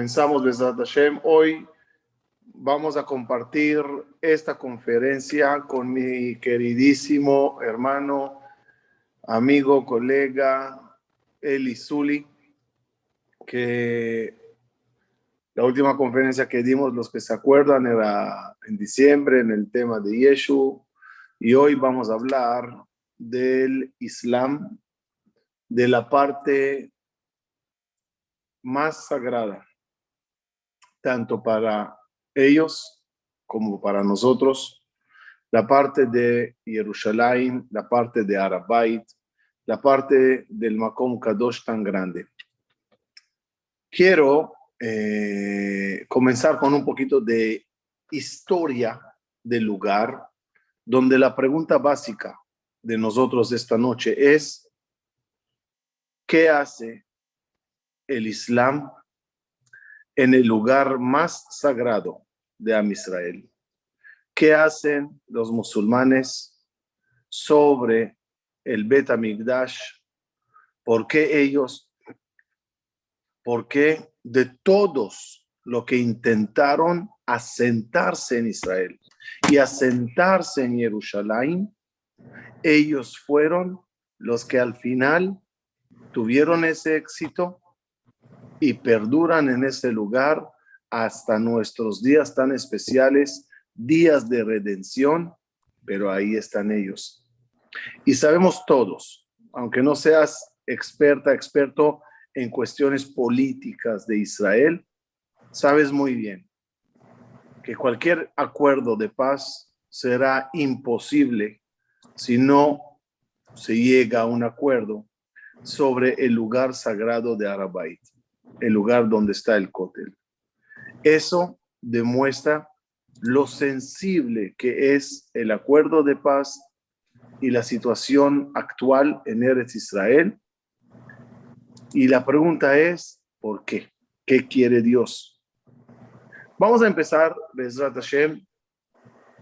Comenzamos Besat Hashem. Hoy vamos a compartir esta conferencia con mi queridísimo hermano, amigo, colega Eli Zuli, que la última conferencia que dimos, los que se acuerdan, era en diciembre en el tema de Yeshu, y hoy vamos a hablar del Islam, de la parte más sagrada, tanto para ellos como para nosotros, la parte de Jerusalén, la parte de Har HaBayit, la parte del Makom Kadosh tan grande. Quiero comenzar con un poquito de historia del lugar, donde la pregunta básica de nosotros esta noche es: ¿qué hace el Islam en el lugar más sagrado de Am Israel? ¿Qué hacen los musulmanes sobre el Bet HaMikdash? ¿Por qué de todos los que intentaron asentarse en Israel y asentarse en Jerusalén, ellos fueron los que al final tuvieron ese éxito y perduran en ese lugar hasta nuestros días tan especiales, días de redención? Pero ahí están ellos. Y sabemos todos, aunque no seas experto en cuestiones políticas de Israel, sabes muy bien que cualquier acuerdo de paz será imposible si no se llega a un acuerdo sobre el lugar sagrado de Har HaBayit, el lugar donde está el Kotel. Eso demuestra lo sensible que es el acuerdo de paz y la situación actual en Eretz Israel. Y la pregunta es, ¿por qué? ¿Qué quiere Dios? Vamos a empezar, Bezrat Hashem,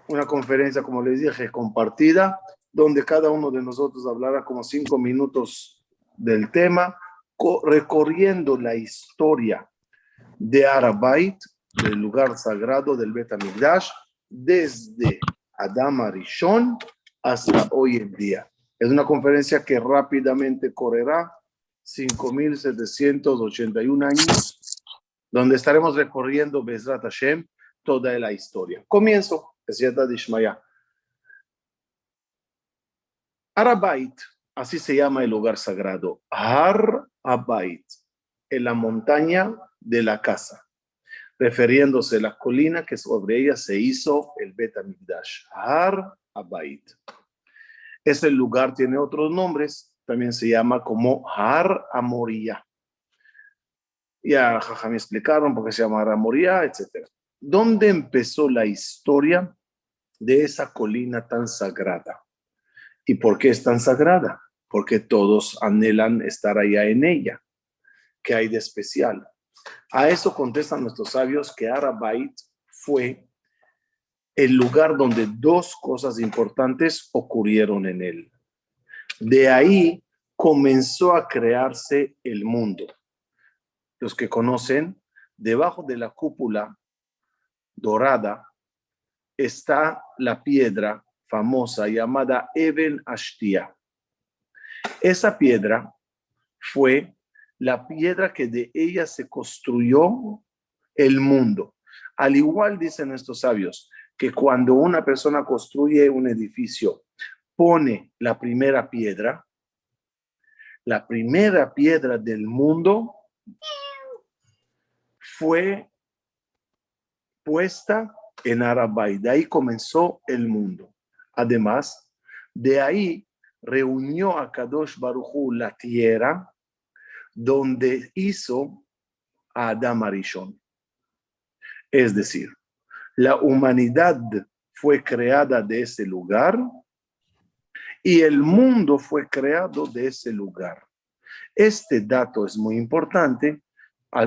una conferencia, como les dije, compartida, donde cada uno de nosotros hablará como 5 minutos del tema, recorriendo la historia de Har HaBayit, del lugar sagrado del Bet HaMikdash, desde Adam HaRishon hasta hoy en día. Es una conferencia que rápidamente correrá 5,781 años, donde estaremos recorriendo Bezrat Hashem toda la historia. Comienzo, Besiyata Dishmaya. Har HaBayit, así se llama el lugar sagrado, Har HaBayit, en la montaña de la casa, refiriéndose a la colina que sobre ella se hizo el Bet HaMikdash, Har HaBayit. Este lugar tiene otros nombres, también se llama como Har HaMoriah. Ya me explicaron por qué se llama Har HaMoriah, etc. ¿Dónde empezó la historia de esa colina tan sagrada? ¿Y por qué es tan sagrada? Porque todos anhelan estar allá en ella. ¿Qué hay de especial? A eso contestan nuestros sabios que Har HaBayit fue el lugar donde 2 cosas importantes ocurrieron en él. De ahí comenzó a crearse el mundo. Los que conocen, debajo de la cúpula dorada está la piedra famosa llamada Eben Ashtia. Esa piedra fue la piedra que de ella se construyó el mundo. Al igual dicen estos sabios que cuando una persona construye un edificio, pone la primera piedra del mundo fue puesta en Har HaBayit. De ahí comenzó el mundo. Además, de ahí reunió a Kadosh Baruj Hu la tierra donde hizo a Adam HaRishon. Es decir, la humanidad fue creada de ese lugar y el mundo fue creado de ese lugar. Este dato es muy importante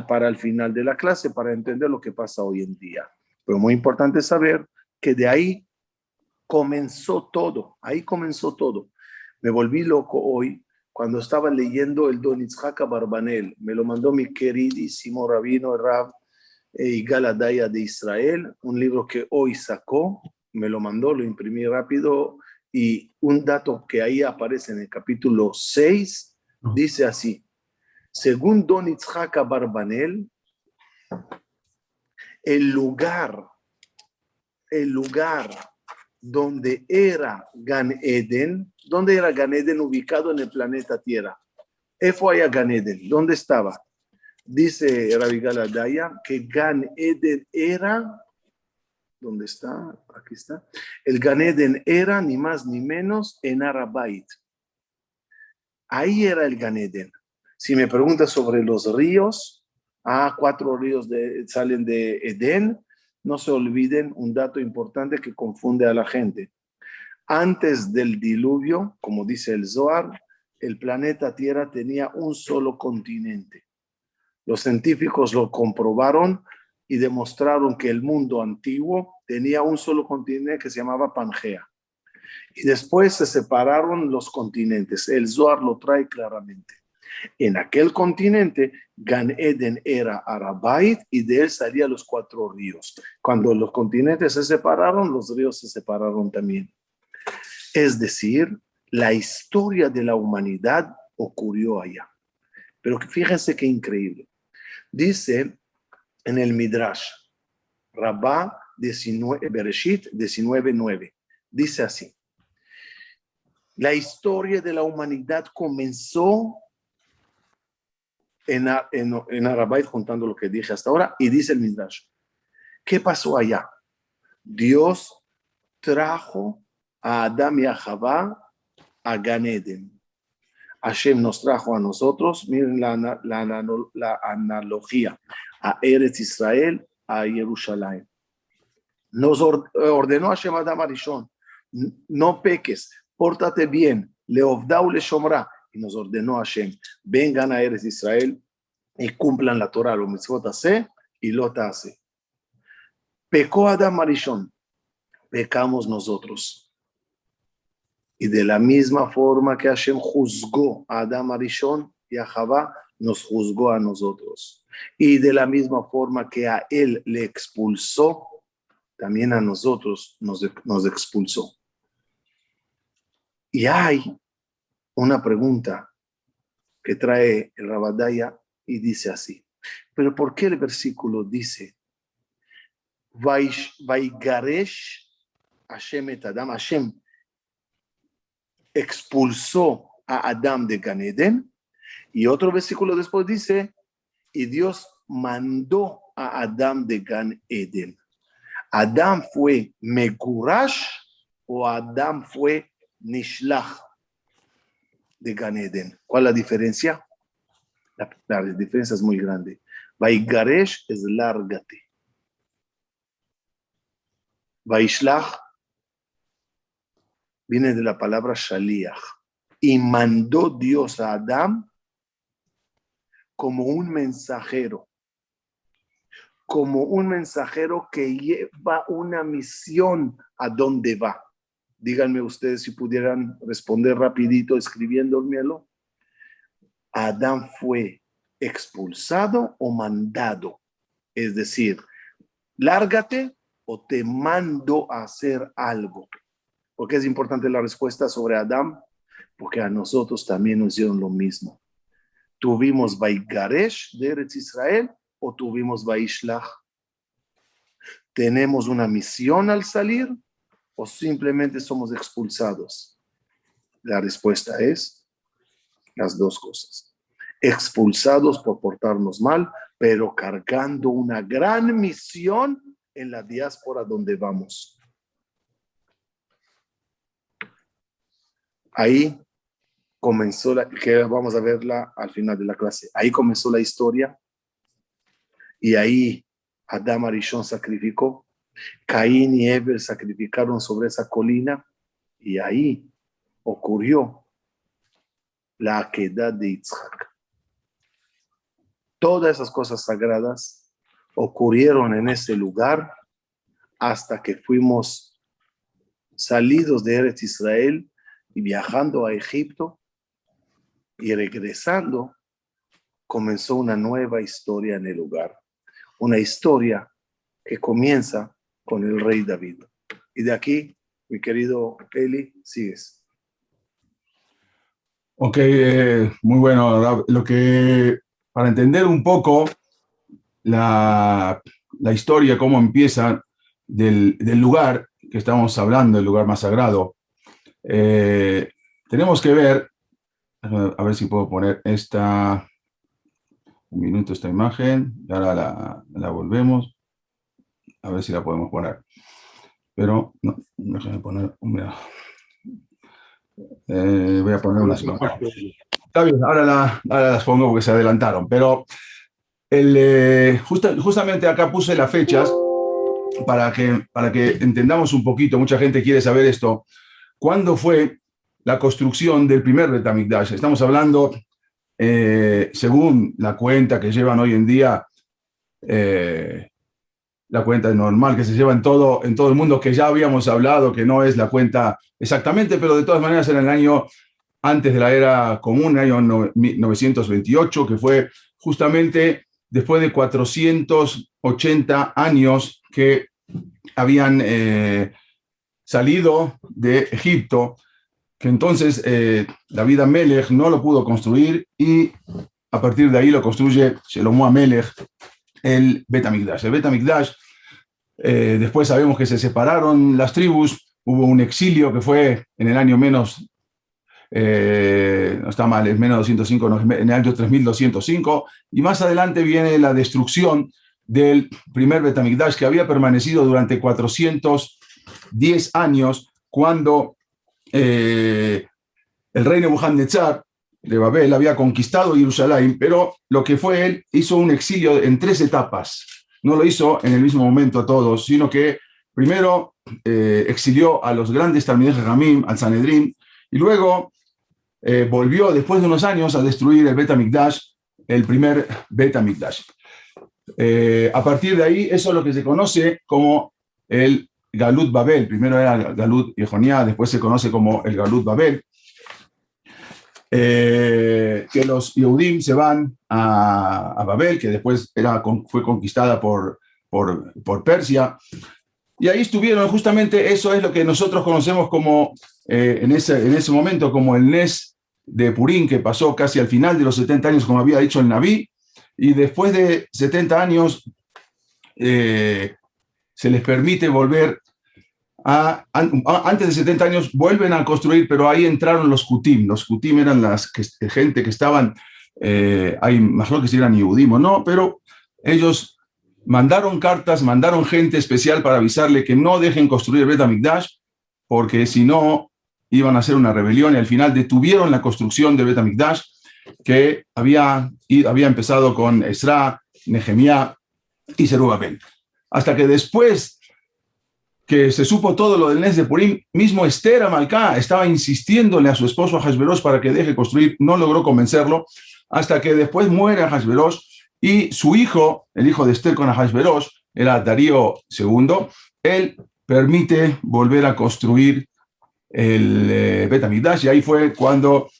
para el final de la clase, para entender lo que pasa hoy en día. Pero muy importante saber que de ahí comenzó todo. Ahí comenzó todo. Me volví loco hoy cuando estaba leyendo el Don Yitzhak Abarbanel. Me lo mandó mi queridísimo rabino Rav Galadaya de Israel, un libro que hoy sacó, me lo mandó, lo imprimí rápido, y un dato que ahí aparece en el capítulo 6, dice así: según Don Itzhak Abarbanel, el lugar donde era Gan Eden, ¿dónde era Gan Eden ubicado en el planeta Tierra? Fue allá Gan Eden, ¿dónde estaba? Dice Rabbi Galadaya que Gan Eden era, ¿dónde está? Aquí está. El Gan Eden era ni más ni menos en Arabait. Ahí era el Gan Eden. Si me preguntas sobre los ríos, 4 ríos salen de Edén. No se olviden un dato importante que confunde a la gente. Antes del diluvio, como dice el Zohar, el planeta Tierra tenía un solo continente. Los científicos lo comprobaron y demostraron que el mundo antiguo tenía un solo continente que se llamaba Pangea. Y después se separaron los continentes. El Zohar lo trae claramente. En aquel continente, Gan Eden era Arabait y de él salían los 4 ríos. Cuando los continentes se separaron, los ríos se separaron también. Es decir, la historia de la humanidad ocurrió allá. Pero fíjense qué increíble. Dice en el Midrash, Rabá 19, Bereshit 19:9, dice así: la historia de la humanidad comenzó en Arabait, contando lo que dije hasta ahora, y dice el Midrash, ¿qué pasó allá? Dios trajo a Adán y a Javá a Gan Eden. Hashem nos trajo a nosotros, miren la analogía, a Eretz Israel, a Jerusalén. Nos ordenó Hashem a Adam Arishon, no peques, pórtate bien, leovdau le shomra, y nos ordenó Hashem, vengan a Eretz Israel y cumplan la Torah, lo mitzvot hace y lo hace. Pecó Adam Arishon, pecamos nosotros. Y de la misma forma que Hashem juzgó a Adam Arishon y a Javá, nos juzgó a nosotros. Y de la misma forma que a él le expulsó, también a nosotros nos expulsó. Y hay una pregunta que trae el Rabadaya y dice así: ¿pero por qué el versículo dice Vaigaresh Hashem et Adam? Hashem expulsó a Adam de Gan Eden, y otro versículo después dice, y Dios mandó a Adam de Gan Eden. ¿Adam fue Megurash o Adam fue Nishlach de Gan Eden? ¿Cuál es la diferencia? La diferencia es muy grande. Vaigaresh es lárgate. Vaishlach viene de la palabra shaliach. Y mandó Dios a Adam como un mensajero que lleva una misión a donde va. Díganme ustedes si pudieran responder rapidito escribiéndomelo. ¿Adán fue expulsado o mandado? Es decir, lárgate o te mando a hacer algo. ¿Por qué es importante la respuesta sobre Adán? Porque a nosotros también nos hicieron lo mismo. ¿Tuvimos Vaigaresh de Eretz Israel o tuvimos Vaishlach? ¿Tenemos una misión al salir o simplemente somos expulsados? La respuesta es las dos cosas. Expulsados por portarnos mal, pero cargando una gran misión en la diáspora donde vamos. Ahí comenzó que vamos a verla al final de la clase. Ahí comenzó la historia y ahí Adam Arishon sacrificó, Caín y Heber sacrificaron sobre esa colina y ahí ocurrió la aquedad de Yitzhak. Todas esas cosas sagradas ocurrieron en ese lugar hasta que fuimos salidos de Eretz Israel y viajando a Egipto y regresando, comenzó una nueva historia en el lugar. una historia que comienza con el rey David. Y de aquí, mi querido Eli, sigues. Ok, muy bueno. Para entender un poco la historia, cómo empieza del lugar que estamos hablando, el lugar más sagrado, tenemos que ver, a ver si puedo poner un minuto esta imagen, y ahora la volvemos, a ver si la podemos poner. Pero, no, déjame poner, voy a poner unas imágenes. Está bien, ahora las pongo porque se adelantaron, pero justamente acá puse las fechas para que entendamos un poquito. Mucha gente quiere saber esto. ¿Cuándo fue la construcción del primer Bet HaMikdash? Estamos hablando, según la cuenta que llevan hoy en día, la cuenta normal que se lleva en todo el mundo, que ya habíamos hablado, que no es la cuenta exactamente, pero de todas maneras en el año antes de la era común, el año 928, que fue justamente después de 480 años que habían salido de Egipto, que entonces David Amelech no lo pudo construir y a partir de ahí lo construye Shelomo Amelech, el Bet HaMikdash. El Bet HaMikdash, después sabemos que se separaron las tribus, hubo un exilio que fue en el año menos, no está mal, es menos 205, no, en el año 3205, y más adelante viene la destrucción del primer Bet HaMikdash, que había permanecido durante 410 años, cuando el rey Nebuchadnezzar de Babel había conquistado Jerusalén, pero lo que fue él hizo un exilio en 3 etapas. No lo hizo en el mismo momento a todos, sino que primero exilió a los grandes Talmidei Jajamim, al Sanedrín, y luego volvió después de unos años a destruir el Bet HaMikdash, el primer Bet HaMikdash. A partir de ahí, eso es lo que se conoce como el Galut Babel. Primero era el Galut Yehonia, después se conoce como el Galut Babel. Que los Yehudim se van a Babel, que después fue conquistada por Persia. Y ahí estuvieron, justamente eso es lo que nosotros conocemos como, en ese momento, como el Nes de Purim, que pasó casi al final de los 70 años, como había dicho el Naví, y después de 70 años se les permite volver antes de 70 años vuelven a construir, pero ahí entraron los Kutim. Los Kutim eran gente que estaban, hay más que si eran Yehudim o no, pero ellos mandaron cartas, mandaron gente especial para avisarle que no dejen construir el Bet HaMikdash, porque si no iban a hacer una rebelión, y al final detuvieron la construcción del Bet HaMikdash, que había empezado con Ezra, Nehemías y Zerubabel. Hasta que después que se supo todo lo del Nes de Purim, mismo Esther Amalcá estaba insistiéndole a su esposo Ahasverosh para que deje construir, no logró convencerlo, hasta que después muere Ahasverosh y su hijo, el hijo de Esther con Ahasverosh, era Darío II, él permite volver a construir el Bet HaMikdash, y ahí fue cuando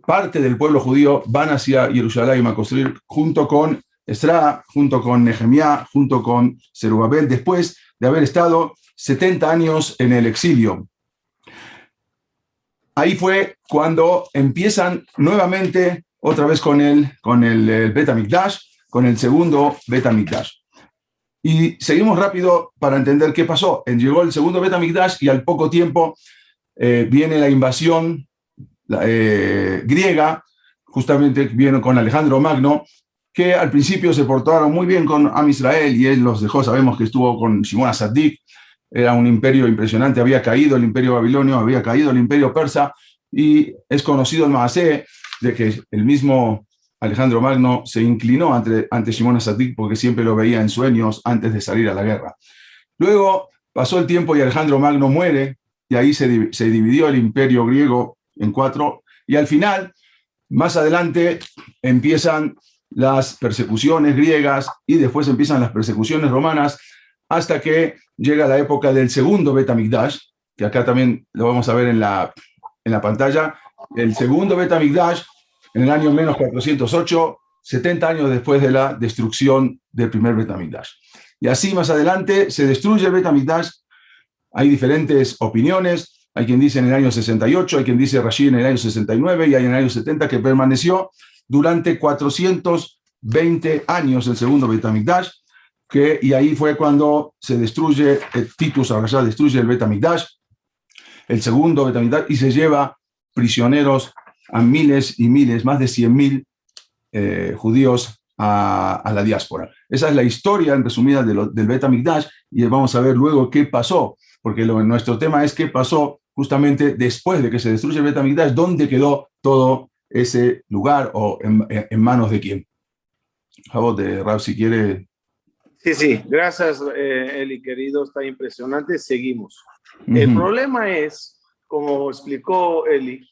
parte del pueblo judío van hacia Jerusalén a construir junto con Ezra, junto con Nehemías, junto con Zerubabel, después de haber estado 70 años en el exilio. Ahí fue cuando empiezan nuevamente, otra vez con el Bet HaMikdash, con el segundo Bet HaMikdash. Y seguimos rápido para entender qué pasó. Llegó el segundo Bet HaMikdash y al poco tiempo viene la invasión griega, justamente viene con Alejandro Magno, que al principio se portaron muy bien con Am Israel y él los dejó. Sabemos que estuvo con Shimon HaTzadik, era un imperio impresionante, había caído el imperio babilonio, había caído el imperio persa, y es conocido el Maaseh de que el mismo Alejandro Magno se inclinó ante Shimon HaTzadik porque siempre lo veía en sueños antes de salir a la guerra. Luego pasó el tiempo y Alejandro Magno muere, y ahí se dividió el imperio griego en 4, y al final, más adelante, empiezan las persecuciones griegas y después empiezan las persecuciones romanas, hasta que llega la época del segundo Bet HaMikdash, que acá también lo vamos a ver en la pantalla. El segundo Bet HaMikdash, en el año menos 408, 70 años después de la destrucción del primer Bet HaMikdash. Y así más adelante se destruye el Bet HaMikdash. Hay diferentes opiniones. Hay quien dice en el año 68, hay quien dice Rashi en el año 69 y hay en el año 70 que permaneció durante 420 años el segundo Bet HaMikdash, y ahí fue cuando se destruye, Titus Arashá destruye el Bet HaMikdash, el segundo Bet HaMikdash, y se lleva prisioneros a miles y miles, más de 100.000 judíos a la diáspora. Esa es la historia en resumida del Bet HaMikdash, y vamos a ver luego qué pasó, porque nuestro tema es qué pasó justamente después de que se destruye el Bet HaMikdash, dónde quedó todo ese lugar o en manos de quién. Por favor, de Rav, si quiere. Sí, gracias, Eli, querido, está impresionante. Seguimos. El problema es, como explicó Eli,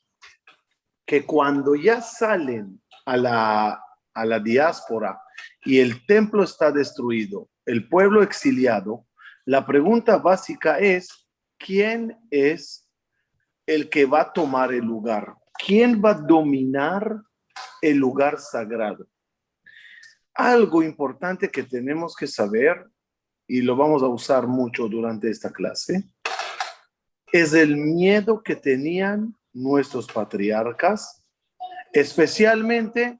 que cuando ya salen a la diáspora y el templo está destruido, el pueblo exiliado, la pregunta básica es, ¿quién es el que va a tomar el lugar? ¿Quién va a dominar el lugar sagrado? Algo importante que tenemos que saber, y lo vamos a usar mucho durante esta clase, es el miedo que tenían nuestros patriarcas, especialmente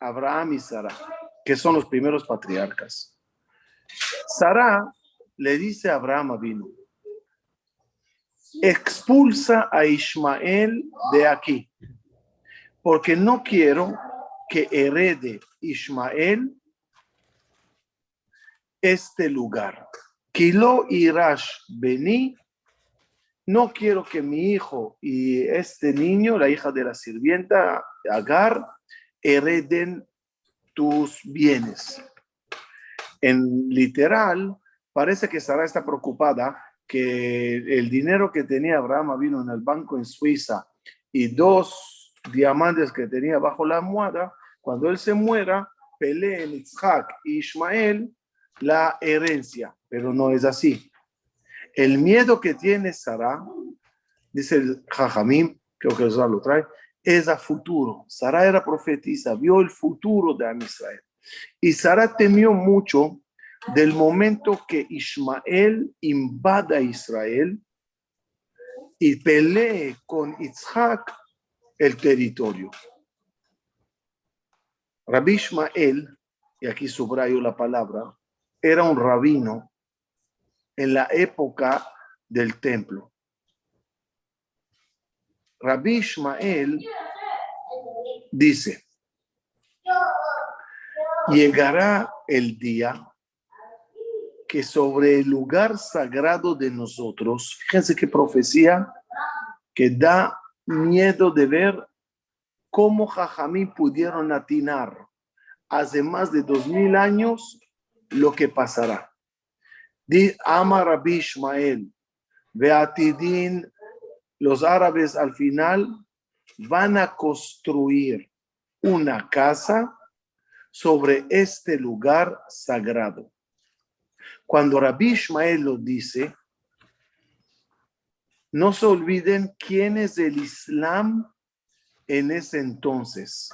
Abraham y Sara, que son los primeros patriarcas. Sara le dice a Abraham Avinu, expulsa a Ismael de aquí, porque no quiero que herede Ismael este lugar. Kilo irash beni, no quiero que mi hijo y este niño, la hija de la sirvienta Agar, hereden tus bienes. En literal, parece que Sara está preocupada que el dinero que tenía Abraham vino en el banco en Suiza y 2 diamantes que tenía bajo la almohada, cuando él se muera, peleen Isaac y Ismael la herencia, pero no es así. El miedo que tiene Sara, dice el Jajamim, creo que Zohar lo trae, es a futuro. Sara era profetisa, vio el futuro de Israel. Y Sara temió mucho del momento que Ismael invada Israel y pelee con Isaac el territorio. Rabbi Ishmael, y aquí subrayo la palabra, era un rabino en la época del templo. Rabbi Ishmael dice, llegará el día que sobre el lugar sagrado de nosotros, fíjense qué profecía que da miedo de ver cómo Jajamí pudieron atinar hace más de 2000 años lo que pasará. Ama Rabbi Ishmael, Beatidin, los árabes al final van a construir una casa sobre este lugar sagrado. Cuando Rabbi Ishmael lo dice, no se olviden quién es el Islam en ese entonces.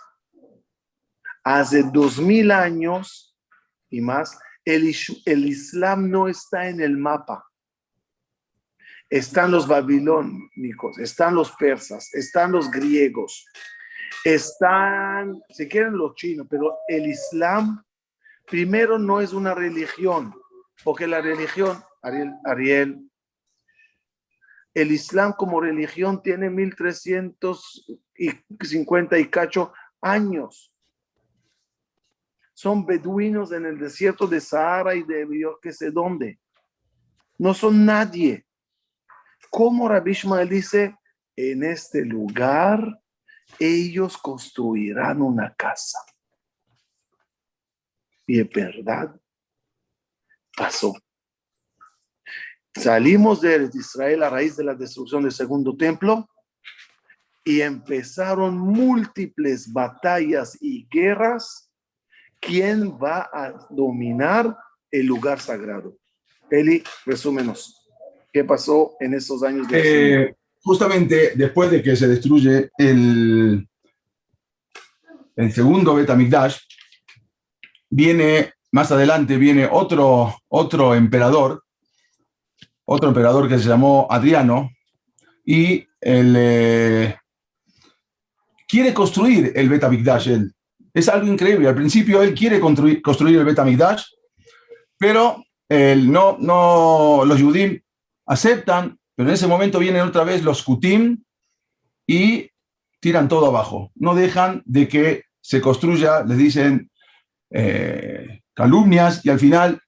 Hace 2000 años y más, el Islam no está en el mapa. Están los babilónicos, están los persas, están los griegos, están, si quieren, los chinos, pero el Islam primero no es una religión, porque la religión, Ariel, el Islam como religión tiene 1350 y cacho años. Son beduinos en el desierto de Sahara y de yo que sé dónde. No son nadie. Como Rabbi Ishmael dice, en este lugar ellos construirán una casa. Y es verdad, pasó. Salimos de Israel a raíz de la destrucción del segundo templo y empezaron múltiples batallas y guerras. ¿Quién va a dominar el lugar sagrado? Eli, resúmenos. ¿Qué pasó en esos años de justamente después de que se destruye el el segundo Bet HaMikdash, viene, más adelante viene otro emperador que se llamó Adriano, y quiere construir el Bet HaMikdash. Es algo increíble. Al principio él quiere construir el Bet HaMikdash, pero los Yudim aceptan, pero en ese momento vienen otra vez los Kutim y tiran todo abajo. No dejan de que se construya, les dicen calumnias, y al final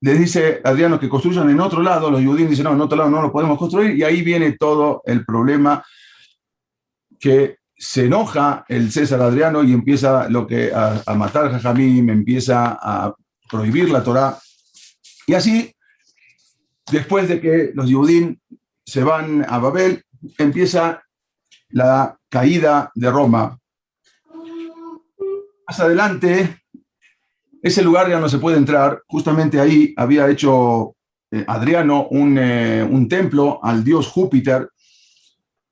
les dice Adriano que construyan en otro lado. Los Yudim dicen, no, en otro lado no lo podemos construir, y ahí viene todo el problema, que se enoja el César Adriano y empieza a matar a Jajamim, empieza a prohibir la Torá. Y así, después de que los Yehudim se van a Babel, empieza la caída de Roma. Más adelante, ese lugar ya no se puede entrar. Justamente ahí había hecho Adriano un templo al dios Júpiter,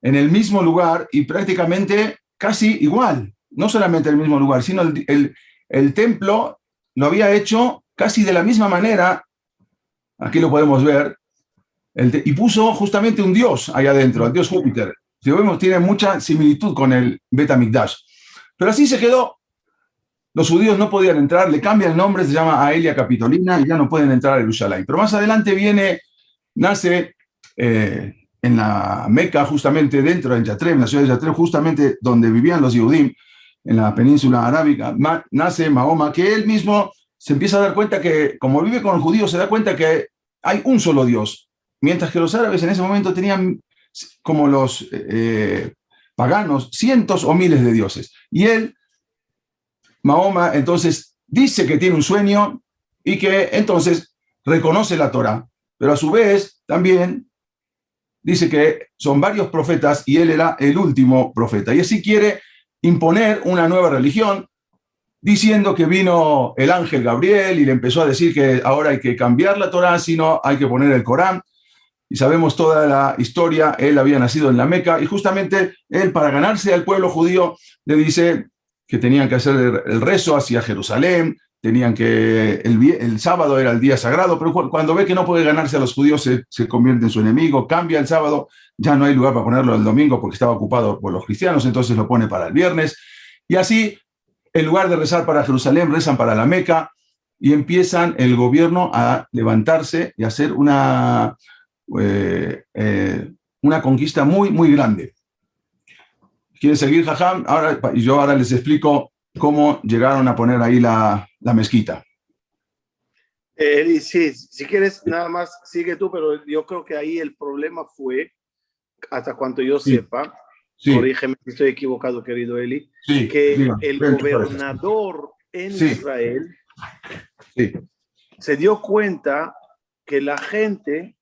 en el mismo lugar, y prácticamente casi igual. No solamente el mismo lugar, sino el templo lo había hecho casi de la misma manera. Aquí lo podemos ver. Y puso justamente un dios allá adentro, el dios Júpiter. Si lo vemos, tiene mucha similitud con el Bet HaMikdash. Pero así se quedó. Los judíos no podían entrar, le cambian el nombre, se llama Aelia Capitolina, y ya no pueden entrar a Jerusalén. Pero más adelante nace en la Meca, justamente dentro de Yatreb, en la ciudad de Yatreb, justamente donde vivían los Yehudim, en la península arábiga, nace Mahoma, que él mismo se empieza a dar cuenta que, como vive con los judíos, se da cuenta que hay un solo Dios, mientras que los árabes en ese momento tenían, como los paganos, cientos o miles de dioses. Y él, Mahoma, entonces dice que tiene un sueño y que entonces reconoce la Torá, pero a su vez también dice que son varios profetas y él era el último profeta. Y así quiere imponer una nueva religión, diciendo que vino el ángel Gabriel y le empezó a decir que ahora hay que cambiar la Torá, sino hay que poner el Corán. Y sabemos toda la historia. Él había nacido en la Meca, y justamente él, para ganarse al pueblo judío, le dice que tenían que hacer el rezo hacia Jerusalén, tenían que, el sábado era el día sagrado, pero cuando ve que no puede ganarse a los judíos, se convierte en su enemigo, cambia el sábado, ya no hay lugar para ponerlo el domingo porque estaba ocupado por los cristianos, entonces lo pone para el viernes, y así, en lugar de rezar para Jerusalén, rezan para la Meca, y empiezan el gobierno a levantarse y a hacer una conquista muy, muy grande. ¿Quieren seguir, Jajam? Yo ahora les explico cómo llegaron a poner ahí la mezquita. Sí, si quieres, nada más sigue tú, pero yo creo que ahí el problema fue, hasta cuanto yo sepa, corrígeme si estoy equivocado, querido Eli, que el gobernador en Israel se dio cuenta que la gente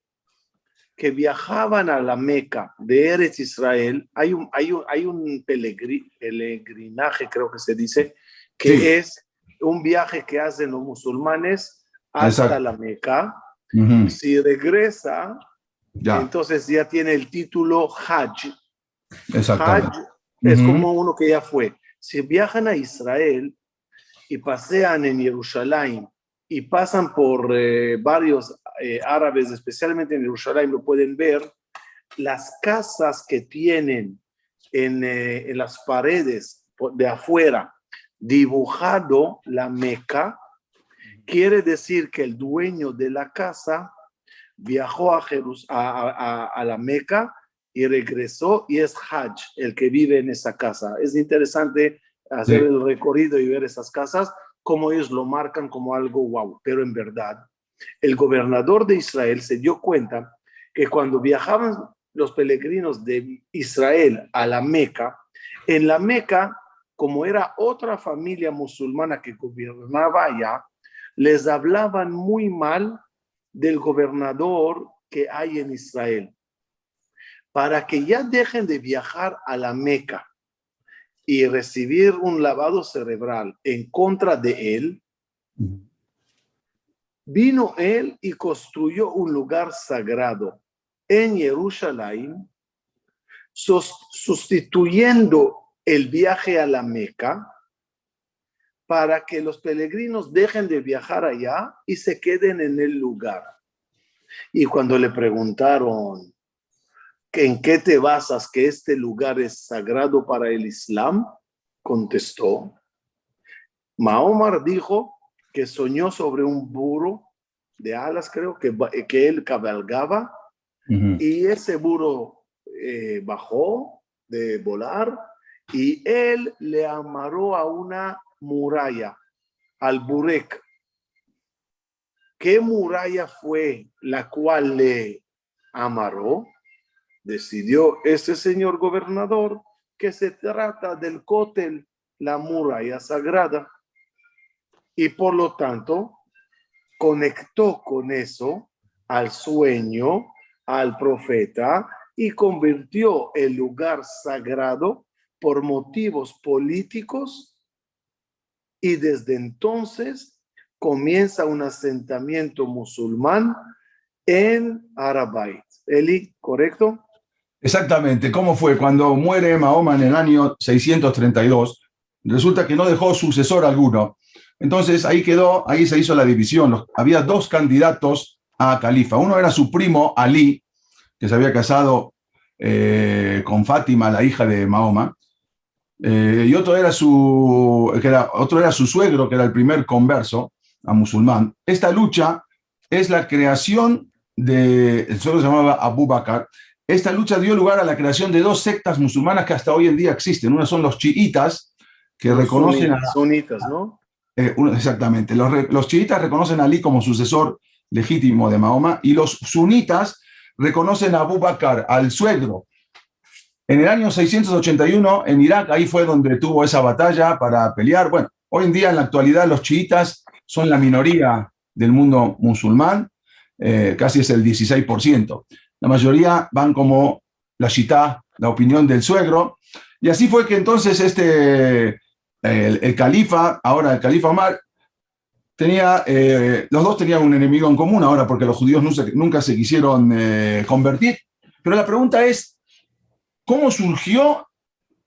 que viajaban a la Meca de Eretz Israel, hay un peregrinaje, creo que se dice, que es un viaje que hacen los musulmanes hasta la Meca. Si regresa, entonces ya tiene el título Hajj. Hajj es como uno que ya fue. Si viajan a Israel y pasean en Jerusalén y pasan por varios árabes, especialmente en Jerusalén, lo pueden ver, las casas que tienen en las paredes de afuera dibujado la Meca, quiere decir que el dueño de la casa viajó a la Meca y regresó, y es Hajj el que vive en esa casa. Es interesante hacer el recorrido y ver esas casas, como ellos lo marcan como algo wow, pero en verdad el gobernador de Israel se dio cuenta que cuando viajaban los peregrinos de Israel a la Meca, en la Meca, como era otra familia musulmana que gobernaba allá, les hablaban muy mal del gobernador que hay en Israel. Para que ya dejen de viajar a la Meca y recibir un lavado cerebral en contra de él, vino él y construyó un lugar sagrado en Jerusalén, sustituyendo el viaje a la Meca para que los peregrinos dejen de viajar allá y se queden en el lugar. Y cuando le preguntaron ¿en qué te basas que este lugar es sagrado para el Islam?, contestó, Mahoma dijo que soñó sobre un burro de alas, creo que él cabalgaba, y ese burro bajó de volar y él le amarró a una muralla, al burek. ¿Qué muralla fue la cual le amarró? Decidió este señor gobernador que se trata del Kotel, la muralla sagrada, y por lo tanto conectó con eso al sueño, al profeta, y convirtió el lugar sagrado por motivos políticos, y desde entonces comienza un asentamiento musulmán en Arabait. Eli, ¿correcto? Exactamente. ¿Cómo fue? Cuando muere Mahoma en el año 632, resulta que no dejó sucesor alguno. Entonces ahí quedó, ahí se hizo la división. Había dos candidatos a califa. Uno era su primo Ali, que se había casado con Fátima, la hija de Mahoma, y otro era su suegro, que era el primer converso a musulmán. Esta lucha es la creación el suegro se llamaba Abu Bakr. Esta lucha dio lugar a la creación de dos sectas musulmanas que hasta hoy en día existen. Una son los chiitas, que los reconocen sunitas, ¿no? Exactamente. Los chiitas reconocen a Ali como sucesor legítimo de Mahoma, y los sunitas reconocen a Abu Bakr, al suegro. En el año 681, en Irak, ahí fue donde tuvo esa batalla para pelear. Bueno, hoy en día, en la actualidad, los chiitas son la minoría del mundo musulmán, casi es el 16%. La mayoría van como la Shita, la opinión del suegro. Y así fue que entonces el califa, ahora el califa Omar, los dos tenían un enemigo en común ahora, porque los judíos nunca se quisieron convertir. Pero la pregunta es, ¿cómo surgió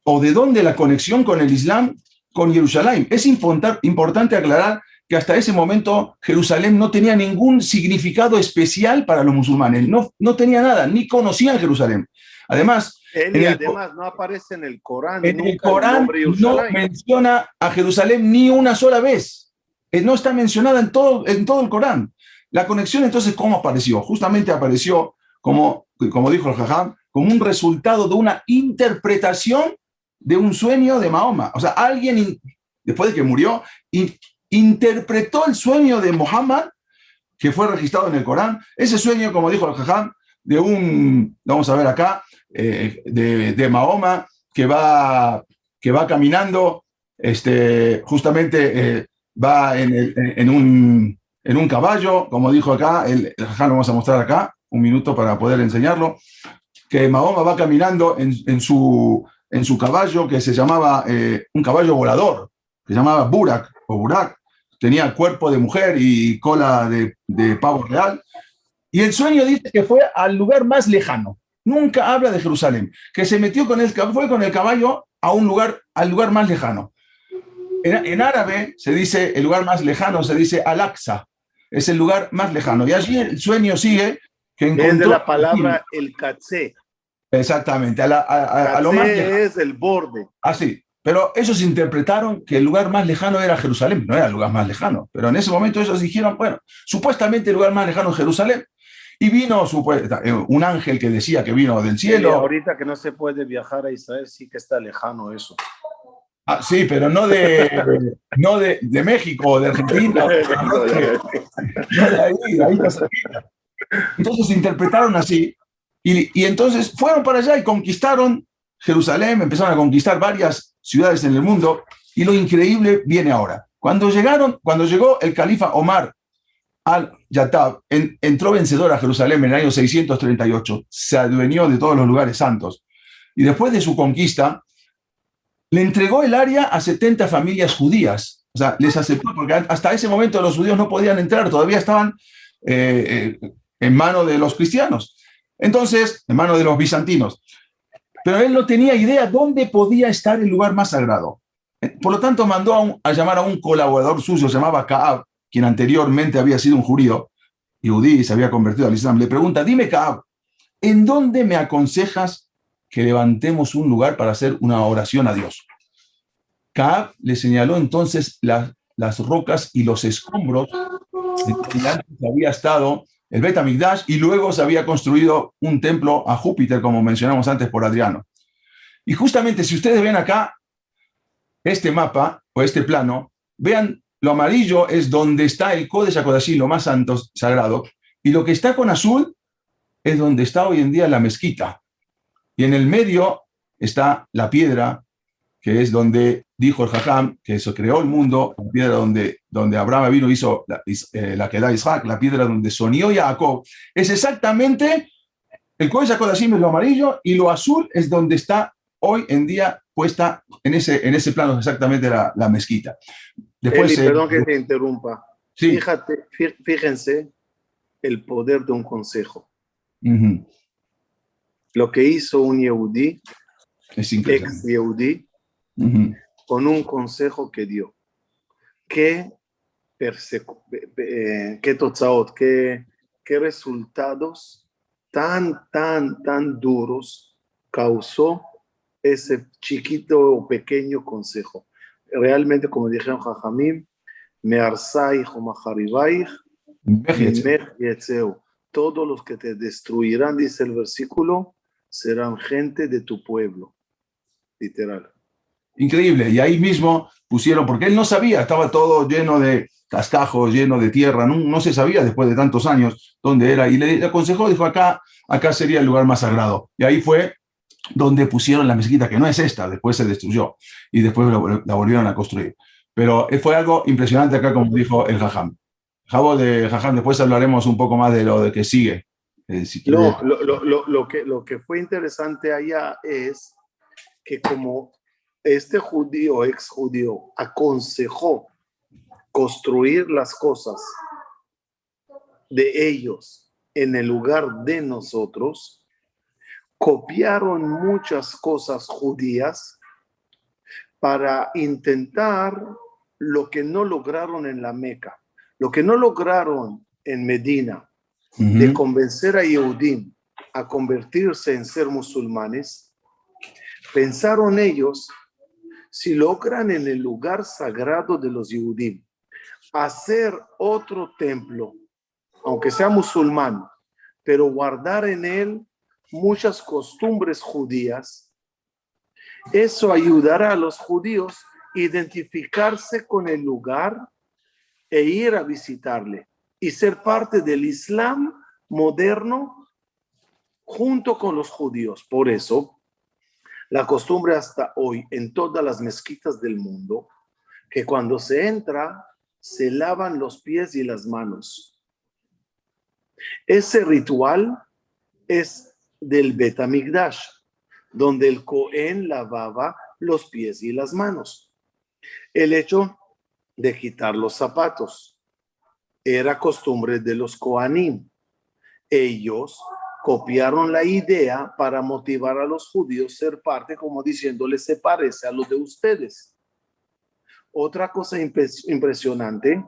o de dónde la conexión con el Islam, con Jerusalén? Es importante aclarar que hasta ese momento Jerusalén no tenía ningún significado especial para los musulmanes. No tenía nada, ni conocían Jerusalén. Además, además no aparece en el Corán. En el Corán no menciona a Jerusalén ni una sola vez. No está mencionada en todo el Corán. La conexión, entonces, ¿cómo apareció? Justamente apareció, como dijo el Jajam, como un resultado de una interpretación de un sueño de Mahoma. O sea, alguien, después de que murió, interpretó el sueño de Muhammad, que fue registrado en el Corán. Ese sueño, como dijo el Jajam, vamos a ver acá, de Mahoma, que va caminando, justamente va en un caballo, como dijo acá, el Jajam lo vamos a mostrar acá, un minuto para poder enseñarlo, que Mahoma va caminando en su caballo, que se llamaba un caballo volador, que se llamaba Burak, o Burak, tenía cuerpo de mujer y cola de pavo real, y el sueño dice que fue al lugar más lejano. Nunca habla de Jerusalén, que se metió fue con el caballo al lugar más lejano. En árabe se dice, el lugar más lejano se dice Al-Aqsa, es el lugar más lejano. Y allí el sueño sigue que encontró... Es de la palabra el Katzé. Exactamente, a lo más lejano. Es el borde. Así. Pero ellos interpretaron que el lugar más lejano era Jerusalén, no era el lugar más lejano. Pero en ese momento ellos dijeron, bueno, supuestamente el lugar más lejano es Jerusalén. Y vino un ángel que decía que vino del cielo. Y ahorita que no se puede viajar a Israel, sí que está lejano eso. Sí, pero no de México o de Argentina. No de ahí está cerquita. Entonces interpretaron así. Y entonces fueron para allá y conquistaron Jerusalén, empezaron a conquistar varias ciudades en el mundo, y lo increíble viene ahora. Cuando llegó el califa Omar al-Yatab, entró vencedor a Jerusalén en el año 638, se adueñó de todos los lugares santos, y después de su conquista, le entregó el área a 70 familias judías. O sea, les aceptó, porque hasta ese momento los judíos no podían entrar, todavía estaban en manos de los cristianos. Entonces, en manos de los bizantinos. pero él no tenía idea dónde podía estar el lugar más sagrado. Por lo tanto, mandó a llamar a un colaborador suyo, se llamaba Kaab, quien anteriormente había sido un judío, Yehudí, y se había convertido al Islam. Le pregunta, dime Kaab, ¿en dónde me aconsejas que levantemos un lugar para hacer una oración a Dios? Kaab le señaló entonces las rocas y los escombros que antes había estado el Bet HaMikdash y luego se había construido un templo a Júpiter, como mencionamos antes por Adriano. Y justamente si ustedes ven acá este mapa o este plano, vean, lo amarillo es donde está el Kodesh HaKodashim, lo más santo, sagrado, y lo que está con azul es donde está hoy en día la mezquita. Y en el medio está la piedra, que es donde dijo el Jajam, que eso creó el mundo, la piedra donde Abraham vino hizo la que da Isaac, la piedra donde soñó Jacob. Es exactamente, el Kodesh HaKodashim es lo amarillo y lo azul es donde está hoy en día puesta en ese plano exactamente la mezquita. Después, Eli, perdón que te interrumpa. Sí. Fíjense el poder de un consejo. Uh-huh. Lo que hizo un Yehudí, ex Yehudí, uh-huh, con un consejo que dio. ¿Qué totzaot, qué resultados tan duros causó ese chiquito o pequeño consejo? Realmente, como dijeron Jajamim, Me'arsaich o Maharibaich, Mimech Yetzeu. Todos los que te destruirán, dice el versículo, serán gente de tu pueblo. Literal. Increíble. Y ahí mismo pusieron, porque él no sabía, estaba todo lleno de cascajos, lleno de tierra, no se sabía después de tantos años dónde era. Y le aconsejó, dijo, acá sería el lugar más sagrado. Y ahí fue donde pusieron la mezquita, que no es esta, después se destruyó y después la volvieron a construir. Pero fue algo impresionante acá, como dijo el Jajam. Jajam, después hablaremos un poco más de lo de que sigue. Si no, lo que fue interesante allá es que como este judío, ex judío, aconsejó construir las cosas de ellos en el lugar de nosotros, copiaron muchas cosas judías para intentar lo que no lograron en la Meca, lo que no lograron en Medina, de convencer a Yehudim a convertirse en ser musulmanes. Pensaron ellos, si logran en el lugar sagrado de los Yehudim hacer otro templo, aunque sea musulmán, pero guardar en él muchas costumbres judías, eso ayudará a los judíos a identificarse con el lugar e ir a visitarle y ser parte del Islam moderno junto con los judíos. Por eso, la costumbre hasta hoy en todas las mezquitas del mundo, que cuando se entra, se lavan los pies y las manos. Ese ritual es del Bet HaMikdash, donde el Cohen lavaba los pies y las manos. El hecho de quitar los zapatos era costumbre de los Kohanim. Ellos copiaron la idea para motivar a los judíos a ser parte, como diciéndoles, se parece a lo de ustedes. Otra cosa impresionante,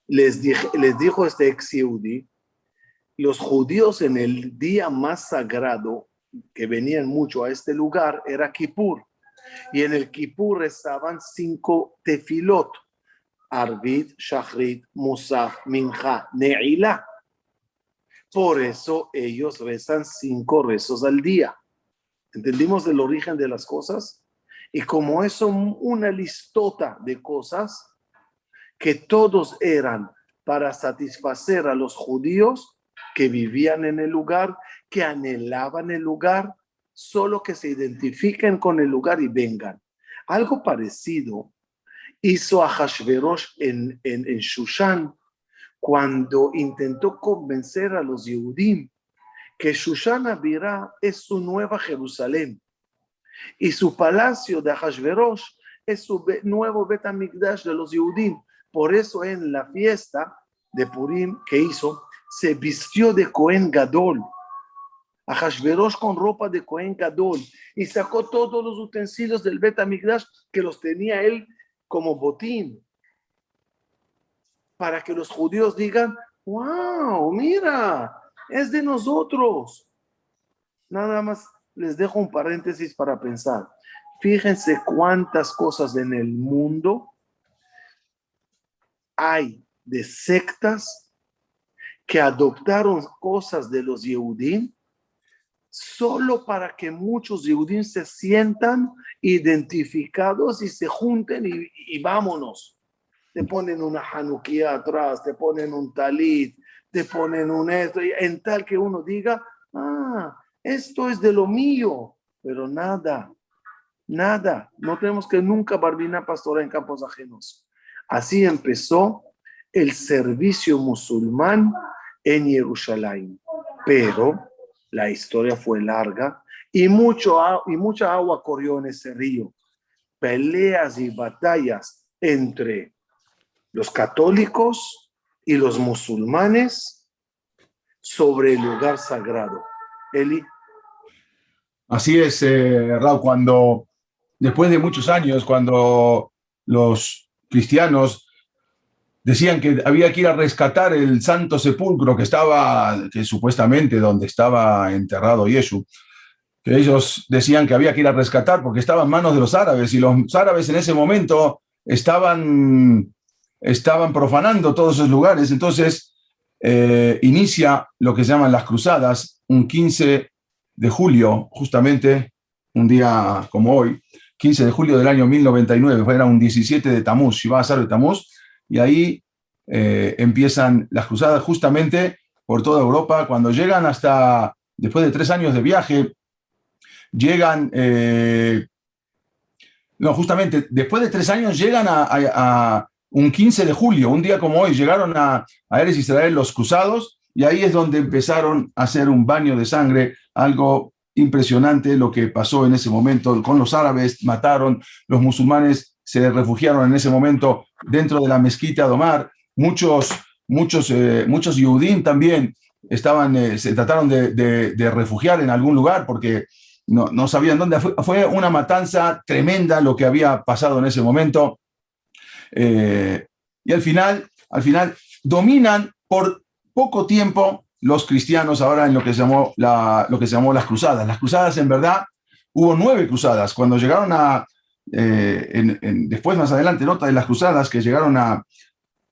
les dijo este ex Yehudí, los judíos en el día más sagrado que venían mucho a este lugar era Kippur. Y en el Kippur rezaban 5 tefilot: Arvit, Shachrit, Musaf, Minja, Ne'ilah. Por eso ellos rezan 5 rezos al día. ¿Entendimos el origen de las cosas? Y como eso, una listota de cosas que todos eran para satisfacer a los judíos que vivían en el lugar, que anhelaban el lugar, solo que se identifiquen con el lugar y vengan. Algo parecido hizo Ahashverosh en Shushan, cuando intentó convencer a los Yehudim que Shushan Abirá es su nueva Jerusalén y su palacio de Ahashverosh es su nuevo Bet HaMikdash de los Yehudim. Por eso en la fiesta de Purim que hizo, se vistió de Cohen Gadol Ahashverosh con ropa de Cohen Gadol y sacó todos los utensilios del Bet HaMikdash que los tenía él como botín para que los judíos digan, wow, mira, es de nosotros. Nada más les dejo un paréntesis para pensar. Fíjense cuántas cosas en el mundo hay de sectas que adoptaron cosas de los Yehudim solo para que muchos Yehudim se sientan identificados y se junten y vámonos. Te ponen una Hanukkah atrás, te ponen un talit, te ponen un esto, en tal que uno diga, esto es de lo mío, pero nada, no tenemos que nunca barbinar pastora en campos ajenos. Así empezó el servicio musulmán en Jerusalén, pero la historia fue larga y mucha agua corrió en ese río. Peleas y batallas entre los católicos y los musulmanes sobre el lugar sagrado. Eli. Así es, Raúl, cuando después de muchos años, cuando los cristianos decían que había que ir a rescatar el Santo Sepulcro que supuestamente donde estaba enterrado Jesús, que ellos decían que había que ir a rescatar porque estaba en manos de los árabes y los árabes en ese momento estaban profanando todos esos lugares. Entonces inicia lo que se llaman las cruzadas, un 15 de julio, justamente un día como hoy, 15 de julio del año 1099, era un 17 de Tamuz, Shiva Asar de Tamuz, y ahí empiezan las cruzadas justamente por toda Europa. Cuando llegan hasta, después de 3 años de viaje, llegan, justamente después de 3 años llegan a un 15 de julio, un día como hoy, llegaron a Eretz Israel los cruzados, y ahí es donde empezaron a hacer un baño de sangre, algo impresionante lo que pasó en ese momento con los árabes, mataron, los musulmanes se refugiaron en ese momento dentro de la mezquita de Omar, muchos Yehudim también se trataron de refugiar en algún lugar porque no sabían dónde. Fue una matanza tremenda lo que había pasado en ese momento. Y al final dominan por poco tiempo los cristianos ahora en lo que se llamó las cruzadas. Las cruzadas, en verdad, hubo 9 cruzadas. Cuando llegaron después más adelante, nota de las cruzadas que llegaron a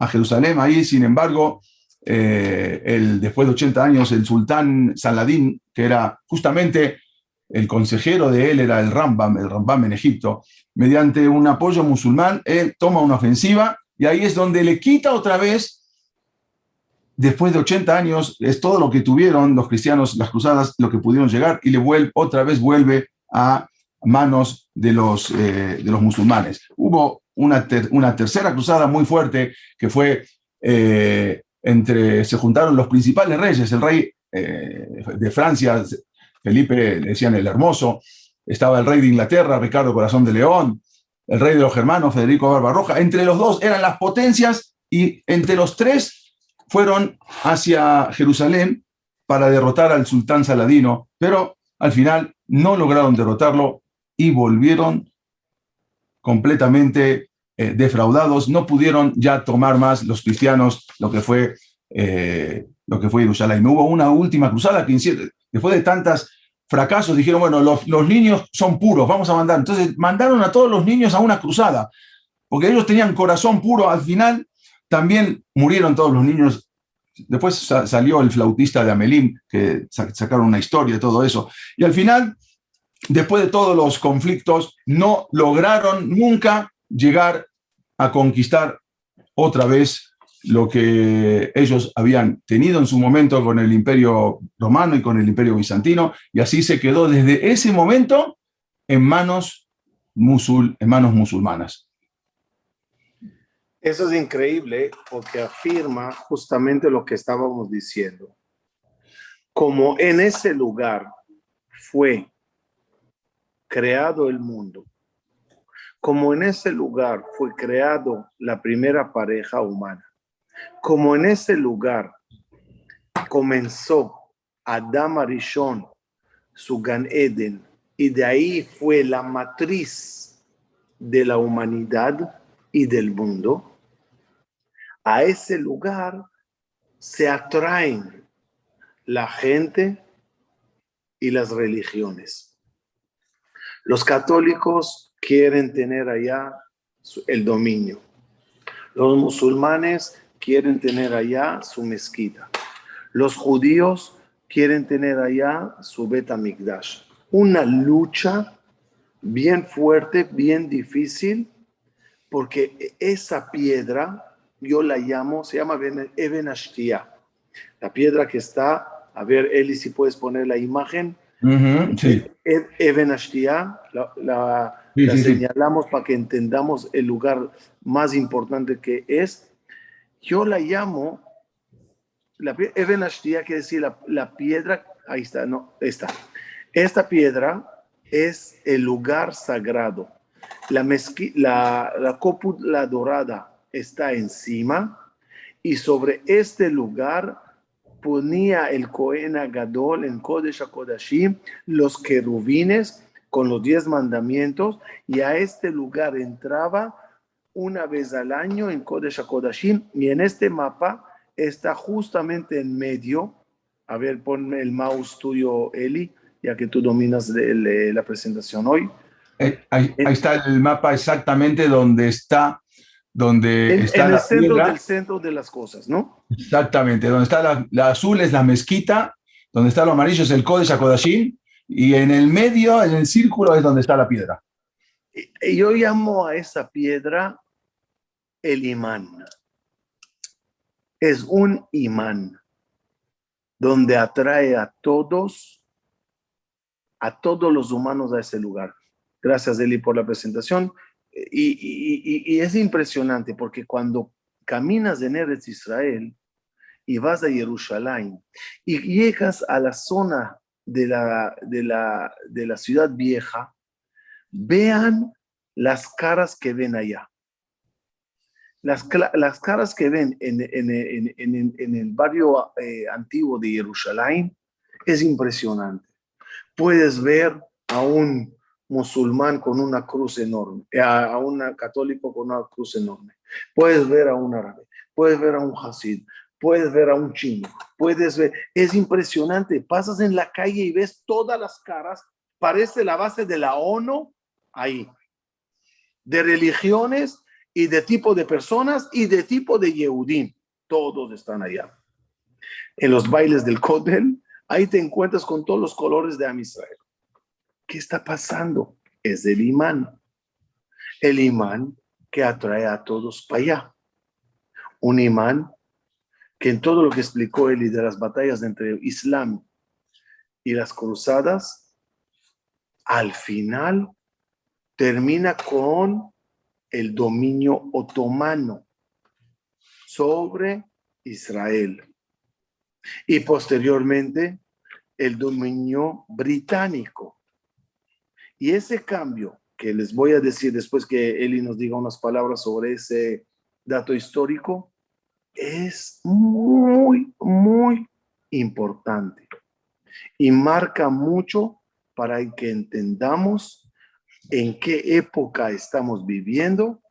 Jerusalén, ahí, sin embargo, después de 80 años, el sultán Saladín, que era justamente el consejero de él, era el Rambam en Egipto, mediante un apoyo musulmán, él toma una ofensiva y ahí es donde le quita otra vez, después de 80 años, es todo lo que tuvieron los cristianos, las cruzadas, lo que pudieron llegar, y otra vez vuelve a manos de los musulmanes. Hubo una tercera cruzada muy fuerte que fue se juntaron los principales reyes, el rey de Francia, Felipe, le decían el Hermoso, estaba el rey de Inglaterra, Ricardo Corazón de León, el rey de los germanos, Federico Barbarroja. Entre los dos eran las potencias y entre los 3 fueron hacia Jerusalén para derrotar al sultán Saladino, pero al final no lograron derrotarlo y volvieron completamente defraudados. No pudieron ya tomar más los cristianos lo que fue Jerusalén. Hubo una última cruzada que después de tantos fracasos dijeron, bueno, los niños son puros, vamos a mandar. Entonces mandaron a todos los niños a una cruzada, porque ellos tenían corazón puro. Al final también murieron todos los niños. Después salió el flautista de Amelim, que sacaron una historia de todo eso. Y al final, después de todos los conflictos, no lograron nunca llegar a conquistar otra vez lo que ellos habían tenido en su momento con el Imperio Romano y con el Imperio Bizantino, y así se quedó desde ese momento en manos musulmanas. Eso es increíble porque afirma justamente lo que estábamos diciendo. Como en ese lugar fue creado el mundo, como en ese lugar fue creado la primera pareja humana, como en ese lugar comenzó Adam Arishon su Gan Eden, y de ahí fue la matriz de la humanidad y del mundo, a ese lugar se atraen la gente y las religiones. Los católicos quieren tener allá el dominio. Los musulmanes quieren tener allá su mezquita. Los judíos quieren tener allá su Bet HaMikdash. Una lucha bien fuerte, bien difícil, porque esa piedra, yo la llamo, se llama Eben Ashtiyah. La piedra que está, a ver, Eli, si puedes poner la imagen. Sí. Eben Ashtiyah, la Sí. señalamos para que entendamos el lugar más importante que es. Yo la llamo, Eben Ashtiyah quiere decir la piedra, ahí está, no, esta piedra es el lugar sagrado. La cúpula dorada está encima y sobre este lugar ponía el Cohen Gadol en Kodesh HaKodashim los querubines con los 10 mandamientos, y a este lugar entraba una vez al año en Kodesh HaKodashim, y en este mapa está justamente en medio. A ver, ponme el mouse tuyo, Eli, ya que tú dominas la presentación hoy. Ahí está el mapa exactamente donde está En el la centro piedra. del centro de las cosas, ¿no? Exactamente, donde está la azul es la mezquita, donde está lo amarillo es el Kodesh HaKodashim, y en el medio, en el círculo, es donde está la piedra. Y yo llamo a esa piedra el imán. Es un imán donde atrae a todos los humanos a ese lugar. Gracias, Eli, por la presentación. Y es impresionante porque cuando caminas en Eretz Israel y vas a Jerusalén y llegas a la zona de la ciudad vieja, vean las caras que ven allá. Las caras que ven en el barrio antiguo de Jerusalén es impresionante. Puedes ver a un musulmán con una cruz enorme, a un católico con una cruz enorme. Puedes ver a un árabe, puedes ver a un hasid, puedes ver a un chino, puedes ver, es impresionante. Pasas en la calle y ves todas las caras, parece la base de la ONU ahí, de religiones y de tipo de personas y de tipo de Yehudim, todos están allá. En los bailes del Kotel, ahí te encuentras con todos los colores de Am Israel. ¿Qué está pasando? Es el imán que atrae a todos para allá. Un imán que en todo lo que explicó Eli de las batallas entre Islam y las cruzadas, al final termina con el dominio otomano sobre Israel y posteriormente el dominio británico. Y ese cambio que les voy a decir después que Eli nos diga unas palabras sobre ese dato histórico es muy, muy importante y marca mucho para que entendamos en qué época estamos viviendo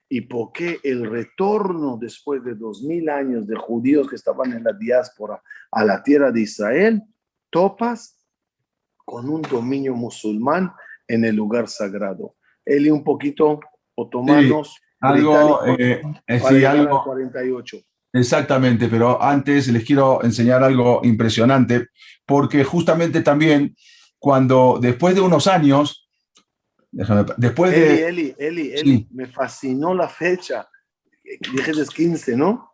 y por qué el retorno después de 2000 años de judíos que estaban en la diáspora a la tierra de Israel, topas con un dominio musulmán en el lugar sagrado. Eli, un poquito otomanos, Sí, algo, británicos, para sí, llegar al algo, 48. exactamente, pero antes les quiero enseñar algo impresionante, porque justamente también cuando después de unos años, después de... Eli, Sí, me fascinó la fecha. Dije es 15, ¿no?